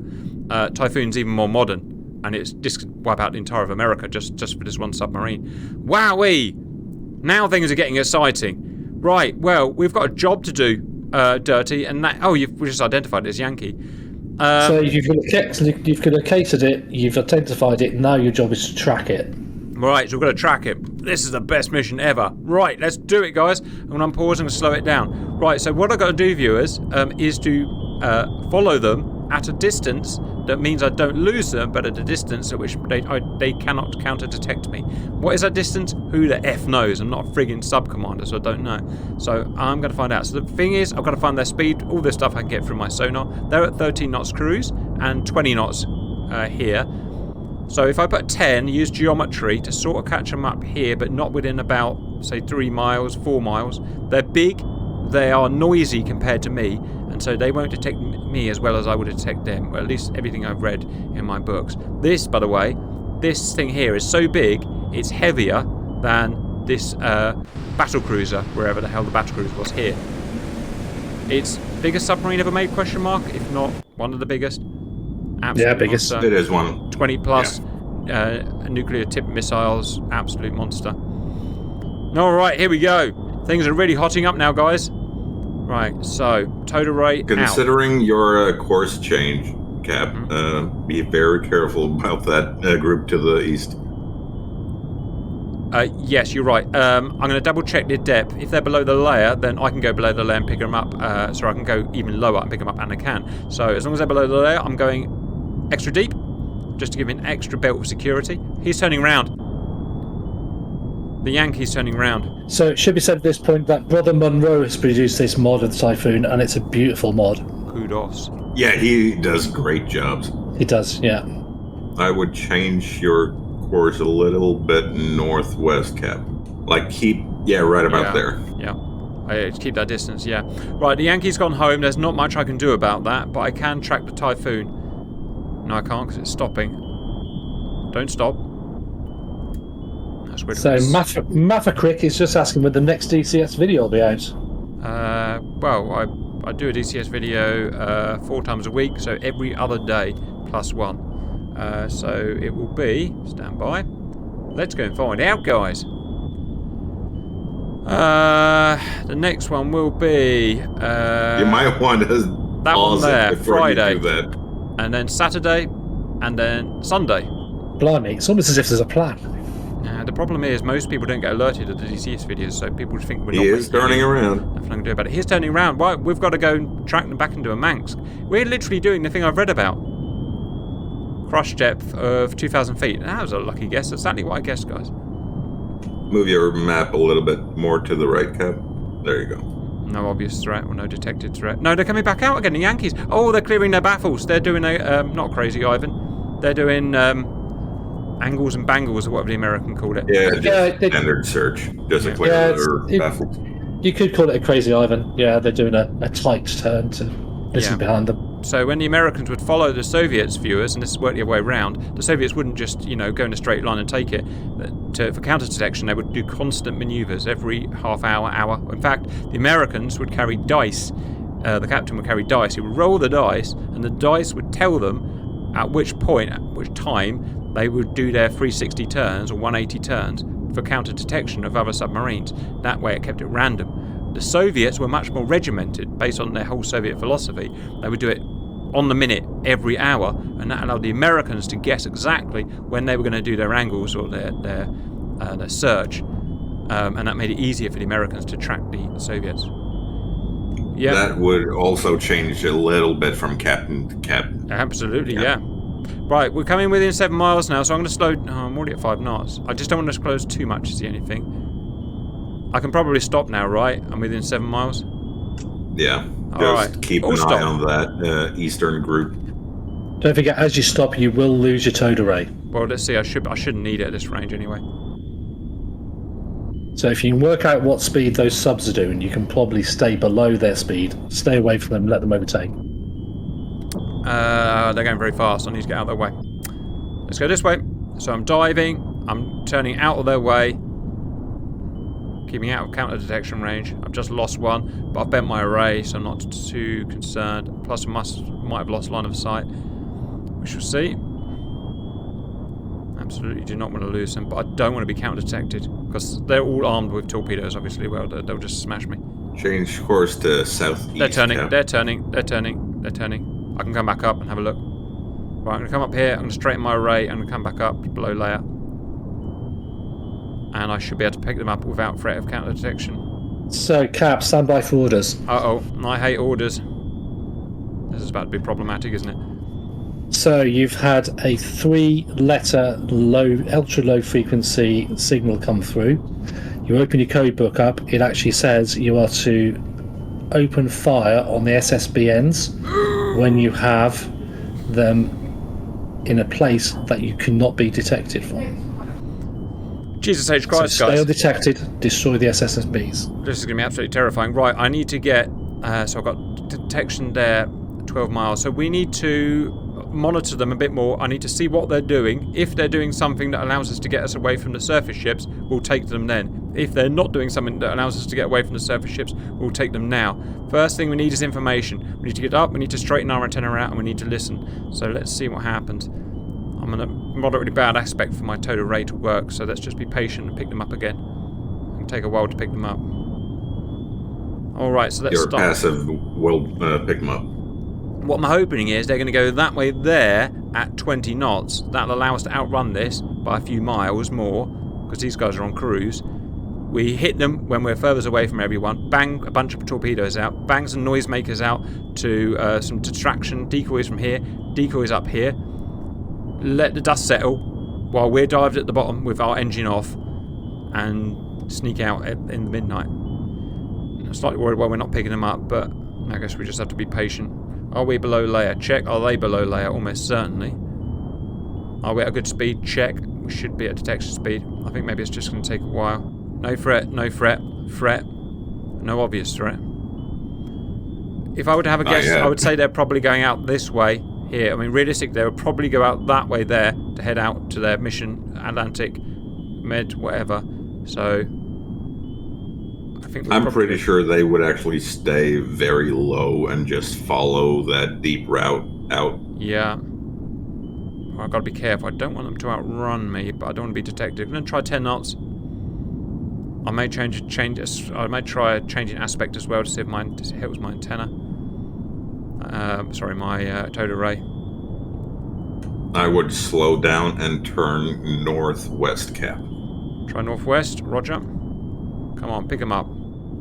Speaker 1: Typhoon's even more modern, and it's just wipe out the entire of America just for this one submarine. Wowee! Now things are getting exciting. Right, well, we've got a job to do, Dirty, and that... Oh, we just identified it as Yankee.
Speaker 2: So you've located it, you've identified it, now your job is to track it.
Speaker 1: Right, so we've got to track it. This is the best mission ever. Right, let's do it, guys. And when I'm pausing, slow it down. Right, so what I've got to do, viewers, is to follow them at a distance that means I don't lose them, but at a distance at which they cannot counter-detect me. What is that distance? Who the F knows? I'm not a friggin' sub-commander, so I don't know. So I'm going to find out. So the thing is, I've got to find their speed. All this stuff I can get through my sonar. They're at 13 knots cruise and 20 knots here. So if I put 10, use geometry to sort of catch them up here, but not within about, say, 3 miles, 4 miles. They're big, they are noisy compared to me, and so they won't detect me as well as I would detect them, or at least everything I've read in my books. This, by the way, this thing here is so big, it's heavier than this battle cruiser, wherever the hell the battle cruiser was here. It's biggest submarine ever made, question mark, if not one of the biggest. Absolute
Speaker 2: yeah, biggest.
Speaker 3: It is one.
Speaker 1: 20 plus nuclear tipped missiles, absolute monster. Alright, here we go. Things are really hotting up now, guys. Right, so, total rate
Speaker 3: Considering your course change, Cap, be very careful about that group to the east.
Speaker 1: Yes, you're right. I'm going to double check their depth. If they're below the layer, then I can go below the layer and pick them up. So I can go even lower and pick them up, and I can. So as long as they're below the layer, I'm going extra deep, just to give an extra belt of security. He's turning round. The Yankee's turning round.
Speaker 2: So it should be said at this point that Brother Monroe has produced this mod of the Typhoon, and it's a beautiful mod.
Speaker 1: Kudos.
Speaker 3: Yeah, he does great jobs.
Speaker 2: He does, yeah.
Speaker 3: I would change your course a little bit northwest, Cap. Like right about there.
Speaker 1: Yeah. I keep that distance, yeah. Right, the Yankee's gone home. There's not much I can do about that, but I can track the Typhoon. No, I can't because it's stopping. Don't stop. That's weird.
Speaker 2: So Maffacrick is just asking when the next DCS video will be out.
Speaker 1: Well, I do a DCS video 4 times a week, so every other day plus 1. So it will be, stand by. Let's go and find out, guys. The next one will be
Speaker 3: you might want to
Speaker 1: that one there, Friday,
Speaker 3: you do that.
Speaker 1: And then Saturday, and then Sunday.
Speaker 2: Blimey, it's almost as if there's a plan.
Speaker 1: The problem is most people don't get alerted at the DCS videos, so people think we're not.
Speaker 3: He is turning around.
Speaker 1: Nothing I can do about it. He's turning around. Right, we've got to go and track them back into Murmansk. We're literally doing the thing I've read about. Crush depth of 2,000 feet. That was a lucky guess. That's exactly what I guessed, guys.
Speaker 3: Move your map a little bit more to the right, Cap. There you go.
Speaker 1: No obvious threat or no detected threat. No, they're coming back out again, the Yankees. Oh, they're clearing their baffles. They're doing a, not Crazy Ivan. They're doing angles and bangles, or whatever the American called it.
Speaker 3: Yeah, standard search. Just a clear baffle.
Speaker 2: You could call it a Crazy Ivan. Yeah, they're doing a tight turn to listen behind them.
Speaker 1: So when the Americans would follow the Soviets' viewers, and this worked the other way around, the Soviets wouldn't just, go in a straight line and take it. For counter-detection, they would do constant manoeuvres every half hour. In fact, the Americans would carry dice. The captain would carry dice. He would roll the dice, and the dice would tell them at which point, at which time, they would do their 360 turns or 180 turns for counter-detection of other submarines. That way it kept it random. The Soviets were much more regimented based on their whole Soviet philosophy. They would do it on the minute, every hour, and that allowed the Americans to guess exactly when they were going to do their angles or their search, and that made it easier for the Americans to track the Soviets. Yeah,
Speaker 3: that would also change a little bit from captain to captain.
Speaker 1: Absolutely, yeah. Right, we're coming within 7 miles now, so I'm going to slow. I'm already at 5 knots. I just don't want to close too much. Is the only thing. I can probably stop now, right? I'm within 7 miles.
Speaker 3: Yeah. Just keep an eye on that eastern group.
Speaker 2: Don't forget, as you stop, you will lose your towed array.
Speaker 1: Well, let's see. I shouldn't need it at this range anyway.
Speaker 2: So if you can work out what speed those subs are doing, you can probably stay below their speed. Stay away from them, let them overtake.
Speaker 1: They're going very fast. I need to get out of their way. Let's go this way. So I'm diving. I'm turning out of their way. Keeping out of counter detection range. I've just lost one, but I've bent my array, so I'm not too concerned. Plus, I might have lost line of sight. We shall see. Absolutely do not want to lose them, but I don't want to be counter detected because they're all armed with torpedoes. Obviously, well, they'll just smash me.
Speaker 3: Change course to southeast.
Speaker 1: They're turning. Cap. They're turning. They're turning. They're turning. I can come back up and have a look. Right, I'm going to come up here. I'm going to straighten my array. I'm going to come back up below layer. And I should be able to pick them up without threat of counter detection.
Speaker 2: So, Cap, stand by for orders.
Speaker 1: Uh-oh, I hate orders. This is about to be problematic, isn't it?
Speaker 2: So you've had a 3-letter ultra low frequency signal come through. You open your code book up. It actually says you are to open fire on the SSBNs when you have them in a place that you cannot be detected from.
Speaker 1: Jesus H. Christ,
Speaker 2: so stay
Speaker 1: guys.
Speaker 2: undetected, destroy the SSBs.
Speaker 1: This is going to be absolutely terrifying. Right, I need to get... so I've got detection there, 12 miles. So we need to monitor them a bit more. I need to see what they're doing. If they're doing something that allows us to get us away from the surface ships, we'll take them then. If they're not doing something that allows us to get away from the surface ships, we'll take them now. First thing we need is information. We need to get up, we need to straighten our antenna out, and we need to listen. So let's see what happens. I'm in a moderately bad aspect for my total rate to work, so let's just be patient and pick them up again. It'll take a while to pick them up. Alright, so let's start.
Speaker 3: Your passive will pick them up.
Speaker 1: What I'm hoping is they're going to go that way there at 20 knots. That'll allow us to outrun this by a few miles more, because these guys are on cruise. We hit them when we're furthest away from everyone. Bang a bunch of torpedoes out. Bang some noisemakers out to some distraction. Decoys from here. Decoys up here. Let the dust settle while we're dived at the bottom with our engine off and sneak out in the midnight. I'm slightly worried why we're not picking them up, but I guess we just have to be patient. Are we below layer? Check. Are they below layer? Almost certainly. Are we at a good speed? Check. We should be at detection speed. I think maybe it's just going to take a while. No threat, no threat, threat. No obvious threat. If I were to have a guess, I would say they're probably going out this way here. I mean, realistic, they would probably go out that way there to head out to their mission, Atlantic, Med, whatever. So, I think
Speaker 3: I'm pretty sure they would actually stay very low and just follow that deep route out.
Speaker 1: Yeah. Well, I've got to be careful. I don't want them to outrun me, but I don't want to be detected. I'm going to try 10 knots. I may I may try changing aspect as well to see if it helps my antenna. Sorry, my total array.
Speaker 3: I would slow down and turn northwest, Cap.
Speaker 1: Try northwest, roger. Come on, pick him up.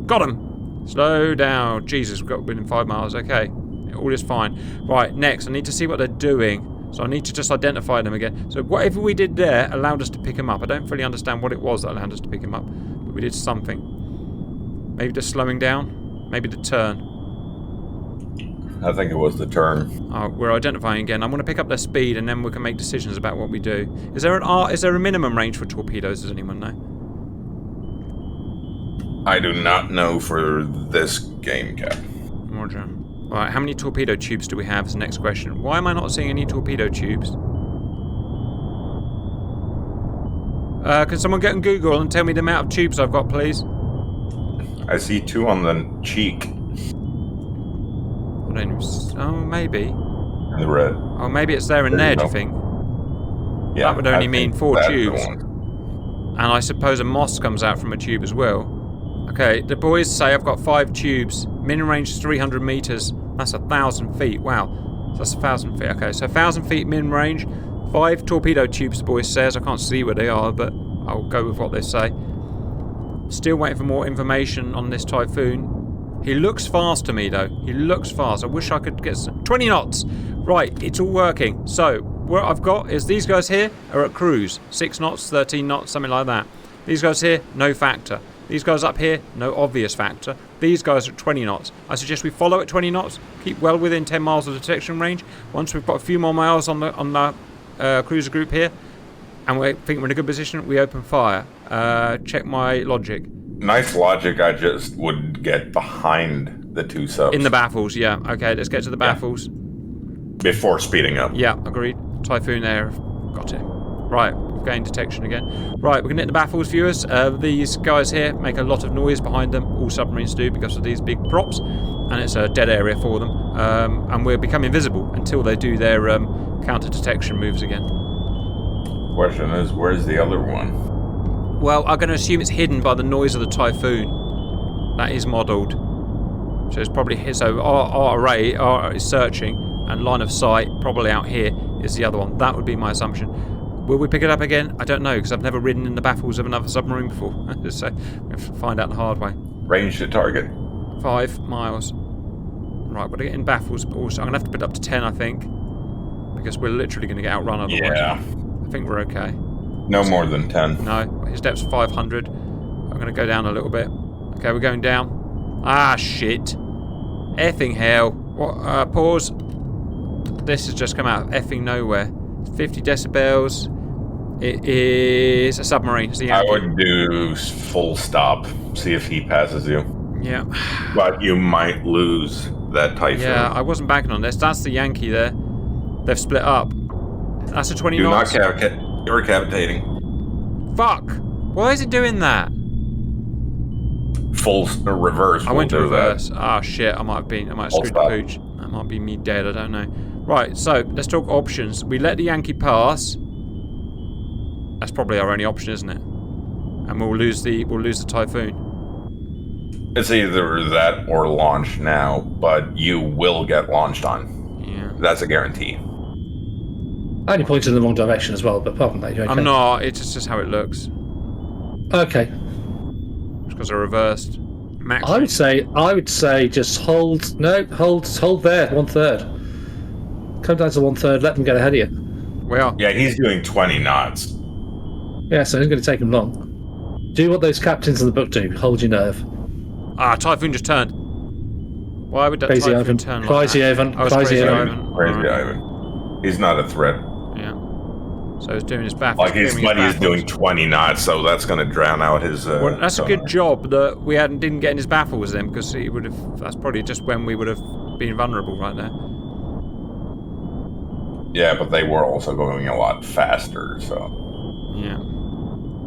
Speaker 1: Got him! Slow down. Jesus, we've got within 5 miles. Okay, all is fine. Right, next, I need to see what they're doing. So I need to just identify them again. So whatever we did there allowed us to pick him up. I don't fully understand what it was that allowed us to pick him up. But we did something. Maybe the slowing down? Maybe the turn.
Speaker 3: I think it was the turn.
Speaker 1: Oh, we're identifying again. I want to pick up their speed and then we can make decisions about what we do. Is there a minimum range for torpedoes? Does anyone know?
Speaker 3: I do not know for this game, Cap.
Speaker 1: Roger. Right, how many torpedo tubes do we have is the next question. Why am I not seeing any torpedo tubes? Can someone get on Google and tell me the amount of tubes I've got, please?
Speaker 3: I see 2 on the cheek.
Speaker 1: Oh, maybe.
Speaker 3: And the red.
Speaker 1: Oh, maybe it's there and there, do you think?
Speaker 3: Yeah,
Speaker 1: that would only mean 4 tubes.
Speaker 3: And
Speaker 1: I suppose a moss comes out from a tube as well. Okay, the boys say I've got 5 tubes. Min range is 300 meters. That's 1,000 feet. Wow. So that's 1,000 feet. Okay, so 1,000 feet min range. 5 torpedo tubes, the boys says. I can't see where they are, but I'll go with what they say. Still waiting for more information on this Typhoon. He looks fast to me, though. He looks fast. I wish I could get some... 20 knots! Right, it's all working. So, what I've got is these guys here are at cruise. 6 knots, 13 knots, something like that. These guys here, no factor. These guys up here, no obvious factor. These guys are at 20 knots. I suggest we follow at 20 knots, keep well within 10 miles of detection range. Once we've got a few more miles on the cruiser group here, and we think we're in a good position, we open fire. Check my logic.
Speaker 3: nice logic. I just would get behind the 2 subs.
Speaker 1: In the baffles, yeah. Okay, let's get to the baffles.
Speaker 3: Before speeding up.
Speaker 1: Yeah, agreed. Typhoon there. Got it. Right, we've gained detection again. Right, we're going to hit the baffles, viewers. These guys here make a lot of noise behind them. All submarines do because of these big props. And it's a dead area for them. And we'll become invisible until they do their counter-detection moves again.
Speaker 3: Question is, where's the other one?
Speaker 1: Well, I'm going to assume it's hidden by the noise of the Typhoon. That is modelled. So it's probably... So our array is searching, and line of sight, probably out here, is the other one. That would be my assumption. Will we pick it up again? I don't know, because I've never ridden in the baffles of another submarine before. So we have to find out the hard way.
Speaker 3: Range to target.
Speaker 1: 5 miles. Right, we're getting baffles, but also I'm going to have to put it up to 10, I think. Because we're literally going to get outrun otherwise.
Speaker 3: Yeah.
Speaker 1: I think we're okay.
Speaker 3: No more than 10.
Speaker 1: No, his depth's 500. I'm going to go down a little bit. Okay, we're going down. Ah, shit. Effing hell. What? Pause. This has just come out of effing nowhere. 50 decibels. It is a submarine. It's the
Speaker 3: I
Speaker 1: Yankee.
Speaker 3: would do full stop. See if he passes you.
Speaker 1: Yeah.
Speaker 3: But you might lose that Typhoon.
Speaker 1: Yeah, I wasn't banking on this. That's the Yankee there. They've split up. That's a 20
Speaker 3: Do
Speaker 1: knots.
Speaker 3: not cavitate. You're cavitating.
Speaker 1: Fuck! Why is it doing that?
Speaker 3: Full reverse.
Speaker 1: I went to
Speaker 3: will do that.
Speaker 1: reverse. Ah, shit. I might have screwed the
Speaker 3: stop.
Speaker 1: pooch. That might be me dead. I don't know. Right, so let's talk options. We let the Yankee pass. That's probably our only option, isn't it? And we'll lose the Typhoon.
Speaker 3: It's either that or launch now, but you will get launched on.
Speaker 1: Yeah.
Speaker 3: That's a guarantee.
Speaker 2: I only pointed in the wrong direction as well, but apart from that, you're okay.
Speaker 1: I'm not. It's just how it looks.
Speaker 2: Okay.
Speaker 1: It's because I reversed. Max.
Speaker 2: I would say just hold. No, hold there. 1/3. Come down to 1/3. Let them get ahead of you.
Speaker 1: We are.
Speaker 3: Yeah, he's doing 20 knots.
Speaker 2: Yeah, so it's going to take them long. Do what those captains in the book do. Hold your nerve.
Speaker 1: Ah, Typhoon just turned. Why would that
Speaker 2: Crazy
Speaker 1: Typhoon
Speaker 2: Ivan.
Speaker 1: turn like
Speaker 2: Crazy
Speaker 1: that?
Speaker 2: Ivan.
Speaker 1: Oh, it's
Speaker 2: Crazy
Speaker 1: Crazy
Speaker 2: Ivan.
Speaker 1: Ivan.
Speaker 3: Crazy
Speaker 1: Alright.
Speaker 3: Ivan. He's not a threat.
Speaker 1: Yeah. So he's doing his baffles.
Speaker 3: Like his buddy is doing 20 knots, so that's going to drown out his.
Speaker 1: Well, that's a good
Speaker 3: sonar.
Speaker 1: job that we didn't get in his baffles then, because he would have. That's probably just when we would have been vulnerable right there.
Speaker 3: Yeah, but they were also going a lot faster, so
Speaker 1: Yeah.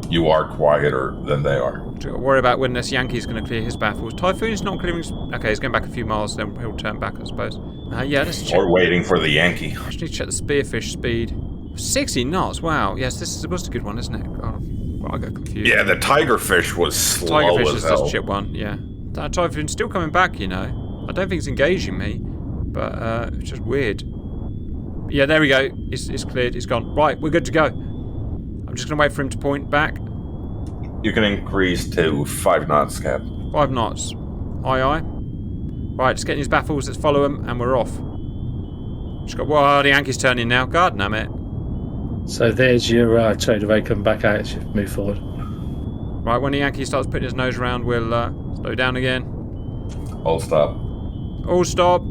Speaker 3: you are quieter than they are.
Speaker 1: Don't worry about when this Yankee's going to clear his baffles. Typhoon's not clearing. Okay, he's going back a few miles, then he'll turn back, I suppose. Yeah, let's check.
Speaker 3: Or waiting for the Yankee.
Speaker 1: I just need to check the spearfish speed. 60 knots. Wow. Yes, this was a good one, isn't it? God, I got confused.
Speaker 3: Yeah, the tigerfish was slow
Speaker 1: Tigerfish
Speaker 3: as
Speaker 1: is
Speaker 3: hell.
Speaker 1: the shit one. Yeah. That Typhoon's still coming back. You know. I don't think it's engaging me, but it's just weird. Yeah, there we go. It's cleared. It's gone. Right, we're good to go. I'm just going to wait for him to point back.
Speaker 3: You can increase to 5 knots, Cap.
Speaker 1: 5 knots. Aye, aye. Right, just getting his baffles. Let's follow him, and we're off. Just got. Whoa, the Yankee's turning now. God damn it.
Speaker 2: So there's your trade array coming back out as you move forward.
Speaker 1: Right, when the Yankee starts putting his nose around, we'll slow down again.
Speaker 3: All stop.
Speaker 1: All stop.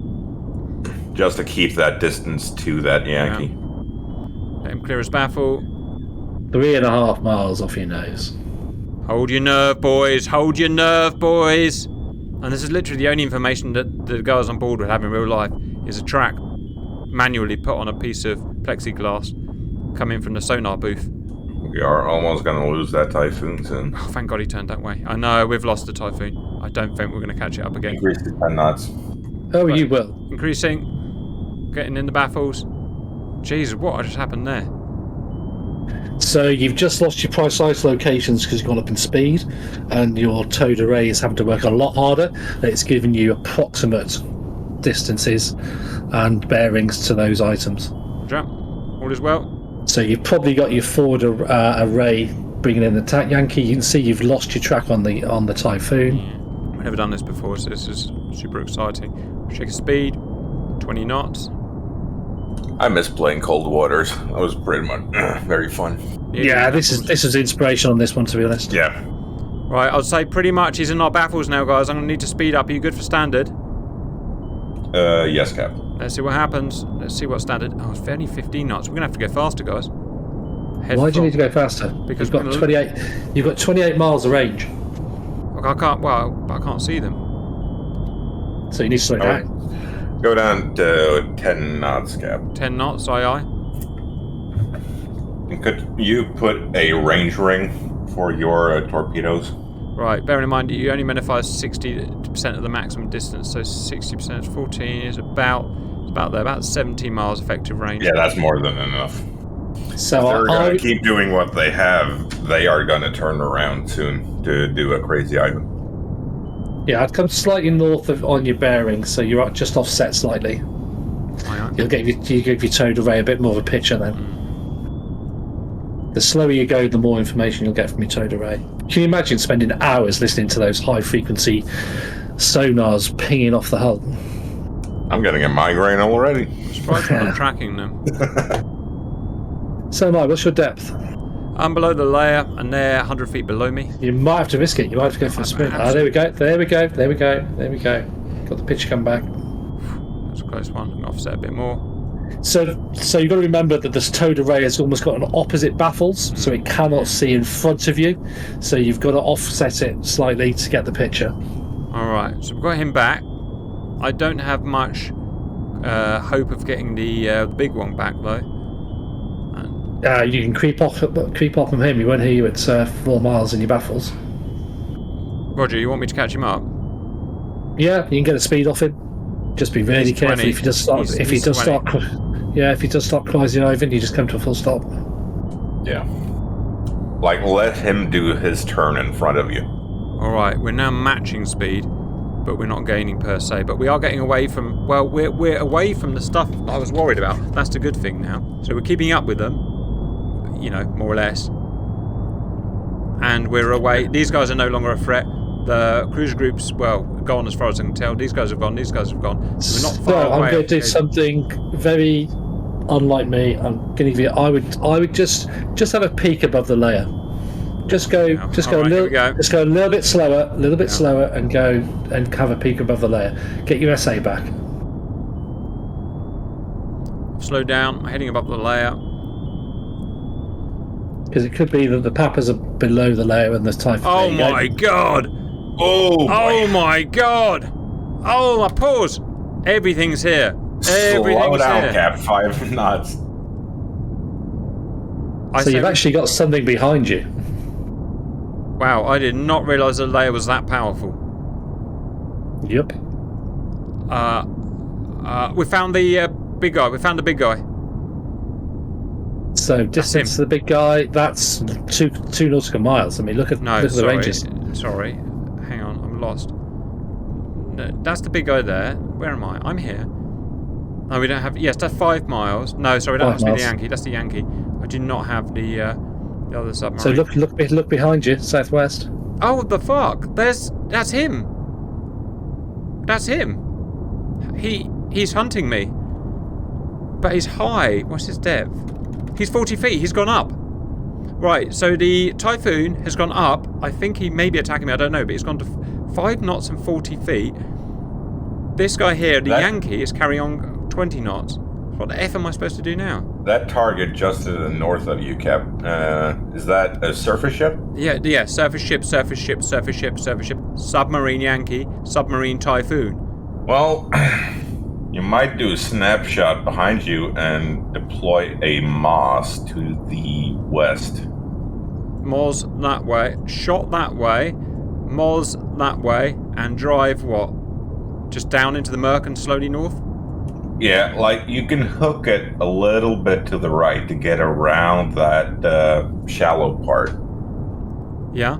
Speaker 3: Just to keep that distance to that Yankee.
Speaker 1: Let him clear his baffle.
Speaker 2: 3.5 miles off your nose.
Speaker 1: Hold your nerve, boys. Hold your nerve, boys. And this is literally the only information that the guys on board would have in real life is a track manually put on a piece of plexiglass coming from the sonar booth.
Speaker 3: We are almost going to lose that Typhoon soon.
Speaker 1: Oh, thank God he turned that way. I know, we've lost the Typhoon. I don't think we're going to catch it up again.
Speaker 3: Increase to 10 knots.
Speaker 2: Oh,
Speaker 1: Right.
Speaker 2: you will.
Speaker 1: Increasing. Getting in the baffles. Jesus, what just happened there?
Speaker 2: So you've just lost your precise locations because you've gone up in speed, and your towed array is having to work a lot harder. It's giving you approximate distances and bearings to those items.
Speaker 1: Jump. All is well.
Speaker 2: So you've probably got your forward array bringing in the attack Yankee. You can see you've lost your track on the Typhoon.
Speaker 1: We've never done this before, so this is super exciting. Check his speed. 20 knots.
Speaker 3: I miss playing Cold Waters. That was pretty much very fun.
Speaker 2: Yeah, this is inspiration on this one, to be honest.
Speaker 3: Yeah.
Speaker 1: Right, I'd say pretty much he's in our baffles now, guys. I'm going to need to speed up. Are you good for standard?
Speaker 3: Yes, Cap.
Speaker 1: Let's see what happens. Let's see what's standard. Oh, it's only 15 knots. We're going to have to go faster, guys.
Speaker 2: Why do you need to go faster?
Speaker 1: Because
Speaker 2: you've got 28. You've got 28 miles of range,
Speaker 1: I can't. Well, but I can't see them.
Speaker 2: so you need to slow down.
Speaker 3: Go down to 10 knots, Cap.
Speaker 1: 10 knots, aye aye.
Speaker 3: And could you put a range ring for your torpedoes?
Speaker 1: Right, bearing in mind you only magnify 60% of the maximum distance, so 60% is 14 is about there, about 17 miles effective range.
Speaker 3: Yeah, that's more than enough.
Speaker 2: So
Speaker 3: If they're
Speaker 2: I
Speaker 3: going to keep doing what they have, they are going to turn around soon to do a Crazy Ivan.
Speaker 2: yeah, I'd come slightly north on your bearing, so you're just offset slightly.
Speaker 1: Aye aye.
Speaker 2: You give your towed array a bit more of a picture then. The slower you go, the more information you'll get from your towed array. Can you imagine spending hours listening to those high frequency sonars pinging off the hull?
Speaker 3: I'm getting a migraine already.
Speaker 1: I'm surprised I'm not tracking them.
Speaker 2: So, Mike, what's your depth?
Speaker 1: I'm below the layer, and they're 100 feet below me.
Speaker 2: You might have to risk it. You might have to go for a spin. Ah, there we go. There we go. There we go. There we go. Got the picture come back.
Speaker 1: That's a close one. I'm going to offset a bit more.
Speaker 2: So you've got to remember that this towed array has almost got an opposite baffles, so it cannot see in front of you. So you've got to offset it slightly to get the picture.
Speaker 1: All right. So we've got him back. I don't have much hope of getting the big one back, though.
Speaker 2: You can creep off from him. He won't hear you at 4 miles in your baffles.
Speaker 1: Roger, you want me to catch him up?
Speaker 2: Yeah, you can get a speed off him. Just be really careful if he does start. If he does start closing over, you just come to a full stop.
Speaker 3: Yeah. Like, let him do his turn in front of you.
Speaker 1: All right, we're now matching speed, but we're not gaining per se. But we are getting away from. Well, we're away from the stuff I was worried about. That's the good thing now. So we're keeping up with them. You know, more or less. And we're away. These guys are no longer a threat. The cruiser group's, well, gone as far as I can tell. These guys have gone. These guys have gone. So we're not far away.
Speaker 2: I'm going to do something very unlike me. I'm going to give you. I would just have a peek above the layer. Just go a little bit slower, and go and have a peek above the layer. Get your SA back.
Speaker 1: Slow down. I'm heading above the layer.
Speaker 2: Because it could be that the Papas are below the layer and the Typhoon.
Speaker 1: Oh my god!
Speaker 3: Oh
Speaker 1: my god! Oh my paws! Everything's here. Everything's
Speaker 3: Slow down,
Speaker 1: here.
Speaker 3: Cap. 5 knots.
Speaker 2: So you've actually got something behind you.
Speaker 1: Wow, I did not realise the layer was that powerful.
Speaker 2: Yep.
Speaker 1: We found the big guy. We found the big guy.
Speaker 2: So distance to the big guy, that's two nautical miles. I mean, look at the ranges.
Speaker 1: Sorry, hang on, I'm lost. No, that's the big guy there. Where am I? I'm here. No, we don't have. Yes, that's 5 miles. No, sorry, that must be the Yankee. That's the Yankee. I do not have the other submarine.
Speaker 2: So look behind you, southwest.
Speaker 1: Oh, the fuck! That's him. That's him. He's hunting me. But he's high. What's his depth? He's 40 feet. He's gone up. Right, so the Typhoon has gone up. I think he may be attacking me. I don't know, but he's gone to 5 knots and 40 feet. This guy here, the Yankee, is carrying on 20 knots. What the F am I supposed to do now?
Speaker 3: That target just to the north of you, Cap. Is that a surface ship?
Speaker 1: Yeah. Surface ship. Submarine Yankee. Submarine Typhoon.
Speaker 3: Well, you might do a snapshot behind you and deploy a Moss to the west.
Speaker 1: Moz that way. Shot that way. Moz that way. And drive what? Just down into the Murk and slowly north?
Speaker 3: Yeah, like you can hook it a little bit to the right to get around that shallow part.
Speaker 1: Yeah.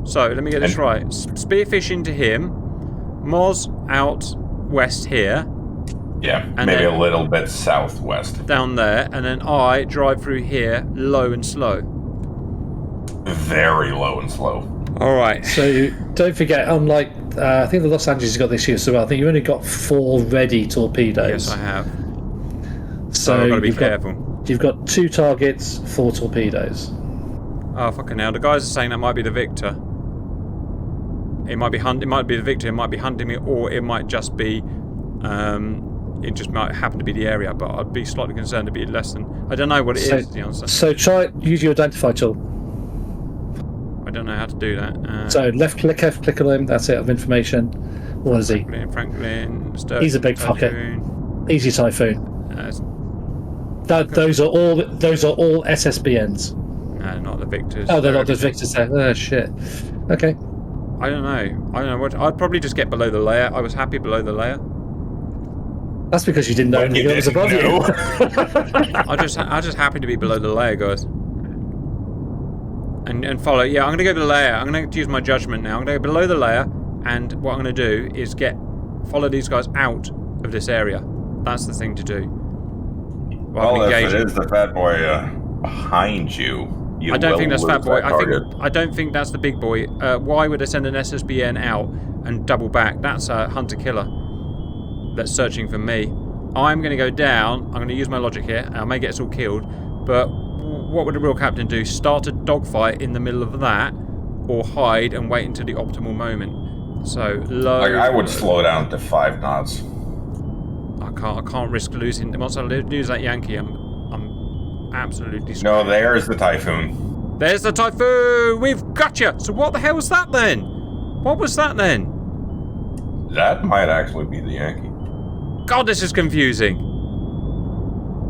Speaker 1: So, let me get this right. Spearfish into him. Moz out west here.
Speaker 3: Yeah, and maybe a little bit southwest.
Speaker 1: Down there, and then I drive through here, low and slow.
Speaker 3: Very low and slow.
Speaker 1: Alright.
Speaker 2: So don't forget, unlike I think the Los Angeles has got this use as well. I think you've only got 4 ready torpedoes.
Speaker 1: Yes, I have.
Speaker 2: So
Speaker 1: I've got to be careful.
Speaker 2: You've got 2 targets, 4 torpedoes.
Speaker 1: Oh fucking hell! The guys are saying that might be the Victor. It might be the Victor. It might be hunting me, or it might just be. It just might happen to be the area, but I'd be slightly concerned to be less than. I don't know what it is. The answer.
Speaker 2: So use your identify tool.
Speaker 1: I don't know how to do that.
Speaker 2: So left click on him. That's it. Of information. What is he?
Speaker 1: Franklin.
Speaker 2: He's a big fucker. Easy Typhoon. Those are all SSBNs.
Speaker 1: No, not the Victors.
Speaker 2: Oh, they're not the Victors there. Oh shit. Okay.
Speaker 1: I don't know what. I'd probably just get below the layer. I was happy below the layer.
Speaker 2: That's because you didn't know anything that was above you.
Speaker 1: I just happy to be below the layer, guys. And follow. Yeah, I'm going to go below the layer. I'm going to use my judgment now. I'm going to go below the layer, and what I'm going to do is follow these guys out of this area. That's the thing to do.
Speaker 3: Well, if it is the fat boy behind you,
Speaker 1: I don't think that's fat boy. I don't think that's the big boy. Why would I send an SSBN out and double back? That's a hunter killer. that's searching for me. I'm going to go down. I'm going to use my logic here. I may get us all killed, but what would a real captain do? Start a dogfight in the middle of that, or hide and wait until the optimal moment? So low.
Speaker 4: Like, I would slow down to 5 knots.
Speaker 1: I can't risk losing. Once I lose that Yankee, I'm absolutely screwed.
Speaker 4: No, there's the Typhoon.
Speaker 1: There's the Typhoon! We've got you! So what the hell was that then? What was that then?
Speaker 4: That might actually be the Yankee.
Speaker 1: God, this is confusing.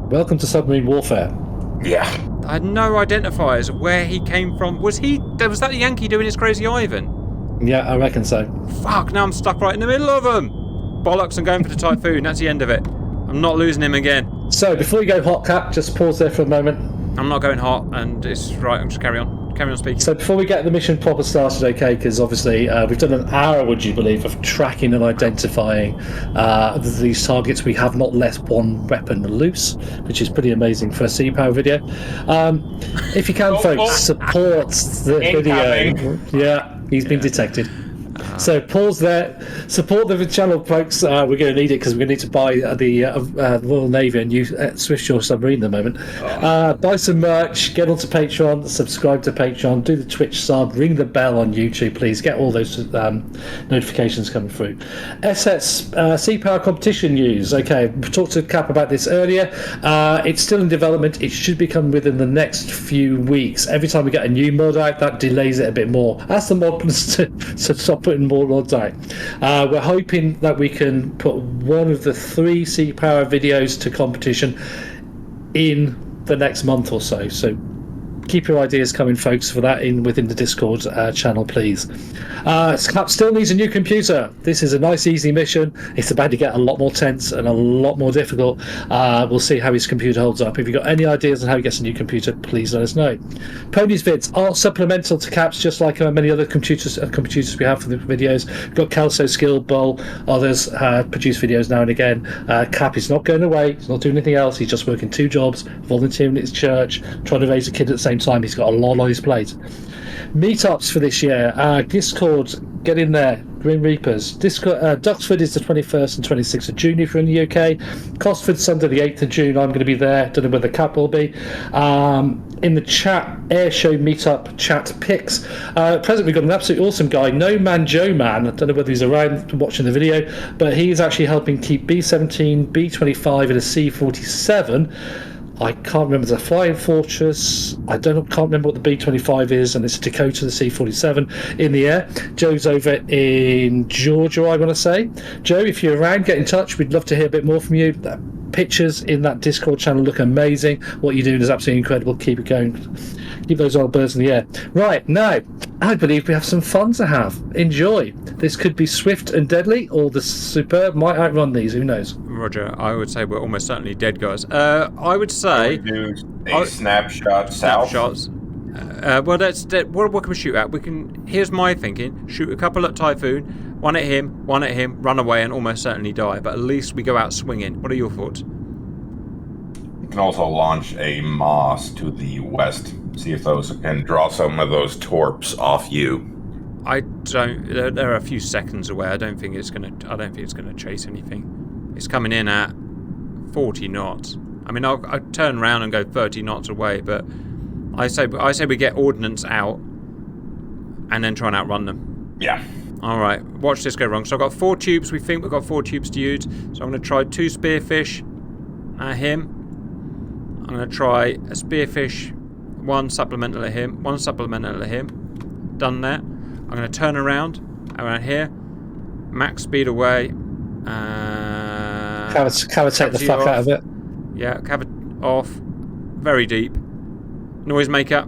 Speaker 2: Welcome to submarine warfare.
Speaker 4: Yeah.
Speaker 1: I had no identifiers of where he came from. Was that the Yankee doing his crazy Ivan?
Speaker 2: Yeah, I reckon so.
Speaker 1: Fuck, now I'm stuck right in the middle of them. Bollocks, I'm going for the Typhoon. That's the end of it. I'm not losing him again.
Speaker 2: So, before you go hot, Cap, just pause there for a moment.
Speaker 1: I'm not going hot, and it's right. I'm just carry on speaking.
Speaker 2: So before we get the mission proper started, okay, because obviously we've done an hour, would you believe, of tracking and identifying these targets. We have not left one weapon loose, which is pretty amazing for a sea power video. If you can, folks, support the video. Yeah, he's been detected. So pause there. Support the channel, folks. We're going to need it because we're going to need to buy the Royal Navy a new Swiftsure submarine at the moment. Buy some merch. Get onto Patreon. Subscribe to Patreon. Do the Twitch sub. Ring the bell on YouTube, please. Get all those notifications coming through. SS Sea Power competition news. Okay, we talked to Cap about this earlier. It's still in development. It should be coming within the next few weeks. Every time we get a new mod out, that delays it a bit more. Ask the modders to stop putting more mods out. We're hoping that we can put one of the 3 Sea Power videos to competition in the next month or so. So keep your ideas coming, folks, for that within the Discord channel, please. Cap still needs a new computer. This is a nice, easy mission. It's about to get a lot more tense and a lot more difficult. We'll see how his computer holds up. If you've got any ideas on how he gets a new computer, please let us know. Pony's vids are supplemental to Cap's, just like many other computers we have for the videos. We've got Kelso, Skill, Bowl, others produce videos now and again. Cap is not going away. He's not doing anything else. He's just working 2 jobs, volunteering at his church, trying to raise a kid at the same time. He's got a lot on his plate. Meetups for this year. Discord, get in there. Grim Reapers. Duxford is the 21st and 26th of June if you're in the UK. Cosford Sunday the 8th of June. I'm going to be there. Don't know where the Cap will be. In the chat, Airshow Meetup chat pics. At present, we've got an absolutely awesome guy, No Man Joe Man. I don't know whether he's around watching the video, but he's actually helping keep B-17, B-25 and a C-47. I can't remember the Flying Fortress. Can't remember what the B-25 is, and it's a Dakota, the C-47 in the air. Joe's over in Georgia, I want to say. Joe, if you're around, get in touch. We'd love to hear a bit more from you. The pictures in that Discord channel look amazing. What you're doing is absolutely incredible. Keep it going. Keep those old birds in the air. Right, now, I believe we have some fun to have. Enjoy. This could be swift and deadly, or the Superb might outrun these. Who knows?
Speaker 1: Roger, I would say we're almost certainly dead, guys. I would say...
Speaker 4: do a snapshot south.
Speaker 1: Snapshots. Well, what can we shoot at? Here's my thinking. Shoot a couple at Typhoon, one at him, run away and almost certainly die. But at least we go out swinging. What are your thoughts?
Speaker 4: You can also launch a Moss to the west. See if those can draw some of those torps off you.
Speaker 1: They're a few seconds away. I don't think it's gonna chase anything. It's coming in at 40 knots. I mean, I'll turn around and go 30 knots away, but I say we get ordnance out and then try and outrun them.
Speaker 4: Yeah.
Speaker 1: All right. Watch this go wrong. So I've got 4 tubes. We think we've got 4 tubes to use. So I'm going to try 2 spearfish at him. I'm going to try a spearfish, 1 supplemental at him, 1 supplemental at him. Done that. I'm going to turn around here, max speed away.
Speaker 2: Cavitate the fuck out of it.
Speaker 1: Yeah, cav off. Very deep. Noise maker.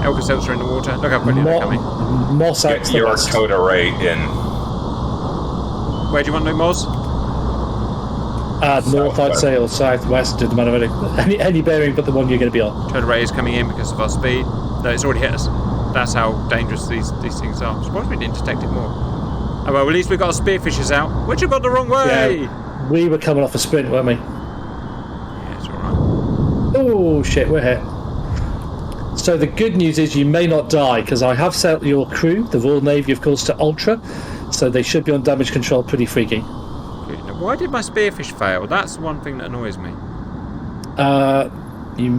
Speaker 1: Alka-Seltzer in the water. Look how quickly they're coming.
Speaker 2: Moss out
Speaker 4: Get your code array in.
Speaker 1: Where do you want to do Moz?
Speaker 2: North, I'd say, or southwest. Doesn't matter really. Any bearing but the one you're going to be on.
Speaker 1: Code array is coming in because of our speed. No, it's already hit us. That's how dangerous these things are. I'm surprised we didn't detect it more. Oh well, at least we got our spearfishes out, which have got the wrong way.
Speaker 2: Yeah, we were coming off a sprint, weren't we?
Speaker 1: Yeah, it's alright.
Speaker 2: Oh shit, we're hit. So the good news is you may not die, because I have set your crew, the Royal Navy, of course, to Ultra, so they should be on damage control pretty freaky.
Speaker 1: Why did my spearfish fail? That's one thing that annoys me.
Speaker 2: You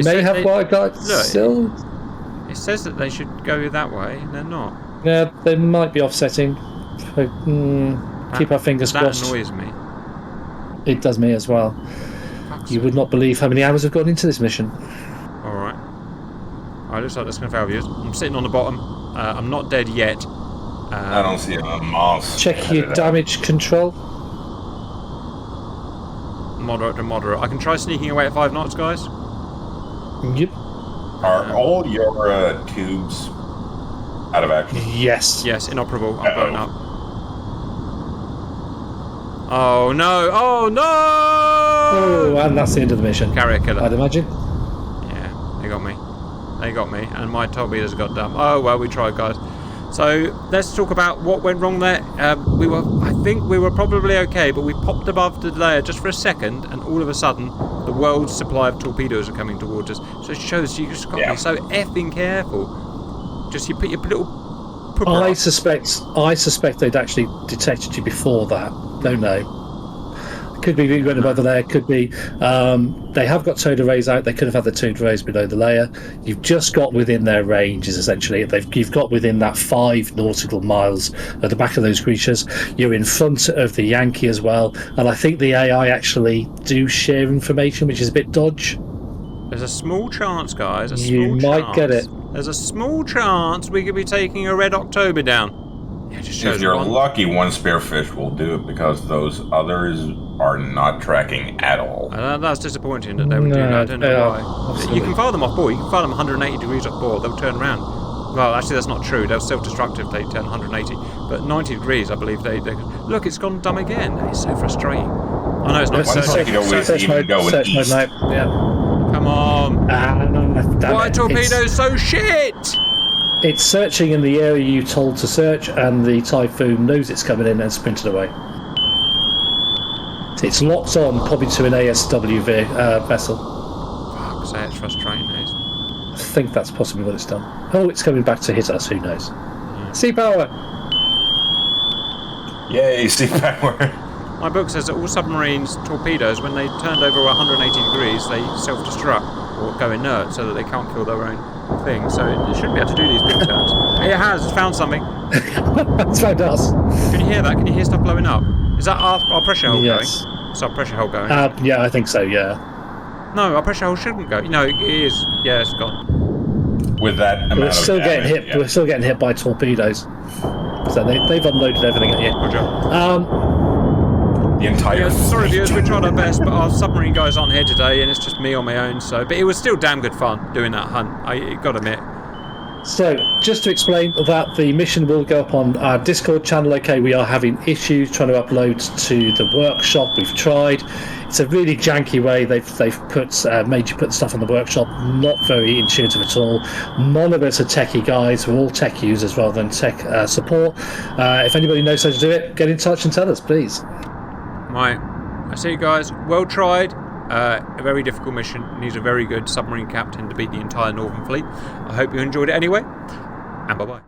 Speaker 2: may have white guards still.
Speaker 1: It says that they should go that way, and they're not.
Speaker 2: Yeah, they might be offsetting. Keep our fingers crossed.
Speaker 1: That annoys me.
Speaker 2: It does me as well. You would not believe how many hours have gone into this mission.
Speaker 1: Alright. It looks like that's going to fail, viewers. I'm sitting on the bottom. I'm not dead yet.
Speaker 4: I don't see a moss.
Speaker 2: Check your damage control.
Speaker 1: Moderate to moderate. I can try sneaking away at 5 knots, guys.
Speaker 2: Yep.
Speaker 4: Are all your tubes out of action?
Speaker 2: Yes.
Speaker 1: Yes, inoperable. I'm blown up. Oh no! Oh no!
Speaker 2: Oh, and that's the end of the mission.
Speaker 1: Carrier killer.
Speaker 2: I'd imagine.
Speaker 1: Yeah, they got me. They got me, and my torpedoes got dumb. Oh well, we tried, guys. So let's talk about what went wrong there. I think we were probably okay, but we popped above the layer just for a second, and all of a sudden, the world's supply of torpedoes are coming towards us. So it shows you just got to be so effing careful. Just you put your little.
Speaker 2: I suspect they'd actually detected you before that. Don't know. Could be we went above the layer. Could be they have got towed arrays out. They could have had the towed arrays below the layer. You've just got within their range. Is essentially you've got within that 5 nautical miles at the back of those creatures. You're in front of the Yankee as well, and I think the AI actually do share information, which is a bit dodge.
Speaker 1: There's a small chance, guys.
Speaker 2: You might get it.
Speaker 1: There's a small chance we could be taking a red October down. Yeah, just
Speaker 4: if you're lucky, one spearfish will do it, because those others are not tracking at all.
Speaker 1: That's disappointing that they would do that. I don't know why.
Speaker 2: Absolutely.
Speaker 1: You can fire them off board. You can fire them 180 degrees off board. They'll turn around. Well, actually, that's not true. They'll self-destruct if they turn 180. But 90 degrees, I believe they look, it's gone dumb again. It's so frustrating. I know it's not.
Speaker 2: Search mode now. Yeah.
Speaker 1: Come on. Why are torpedoes so shit?
Speaker 2: It's searching in the area you told to search, and the Typhoon knows it's coming in and sprinted away. It's locked on, probably to an ASW vessel.
Speaker 1: Fuck's sake, it's frustrating.
Speaker 2: I think that's possibly what it's done. Oh, it's coming back to hit us, who knows? Yeah. Sea power!
Speaker 4: Yay, sea power!
Speaker 1: My book says that all submarines' torpedoes, when they turned over 180 degrees, they self-destruct or go inert so that they can't kill their own thing. So it shouldn't be able to do these big turns. It has. It's found something.
Speaker 2: It's found us.
Speaker 1: Can you hear that? Can you hear stuff blowing up? Is that our pressure hull going? It's our pressure hull going.
Speaker 2: Yeah, I think so, yeah.
Speaker 1: No, our pressure hull shouldn't go. No, it is. Yeah, it's gone.
Speaker 4: With that amount
Speaker 2: We're still getting hit. Yeah. We're still getting hit by torpedoes. So they've unloaded everything at you.
Speaker 1: Roger.
Speaker 4: The entire
Speaker 1: sorry viewers, we tried our best, but our submarine guys aren't here today, and it's just me on my own. But it was still damn good fun doing that hunt. I got to admit.
Speaker 2: So, just to explain that the mission will go up on our Discord channel. Okay, we are having issues trying to upload to the workshop. We've tried. It's a really janky way. They've made you put stuff on the workshop. Not very intuitive at all. None of us are techie guys. We're all tech users rather than tech support. If anybody knows how to do it, get in touch and tell us, please.
Speaker 1: Right, I see you guys. Well tried. A very difficult mission. Needs a very good submarine captain to beat the entire Northern Fleet. I hope you enjoyed it anyway, and bye-bye.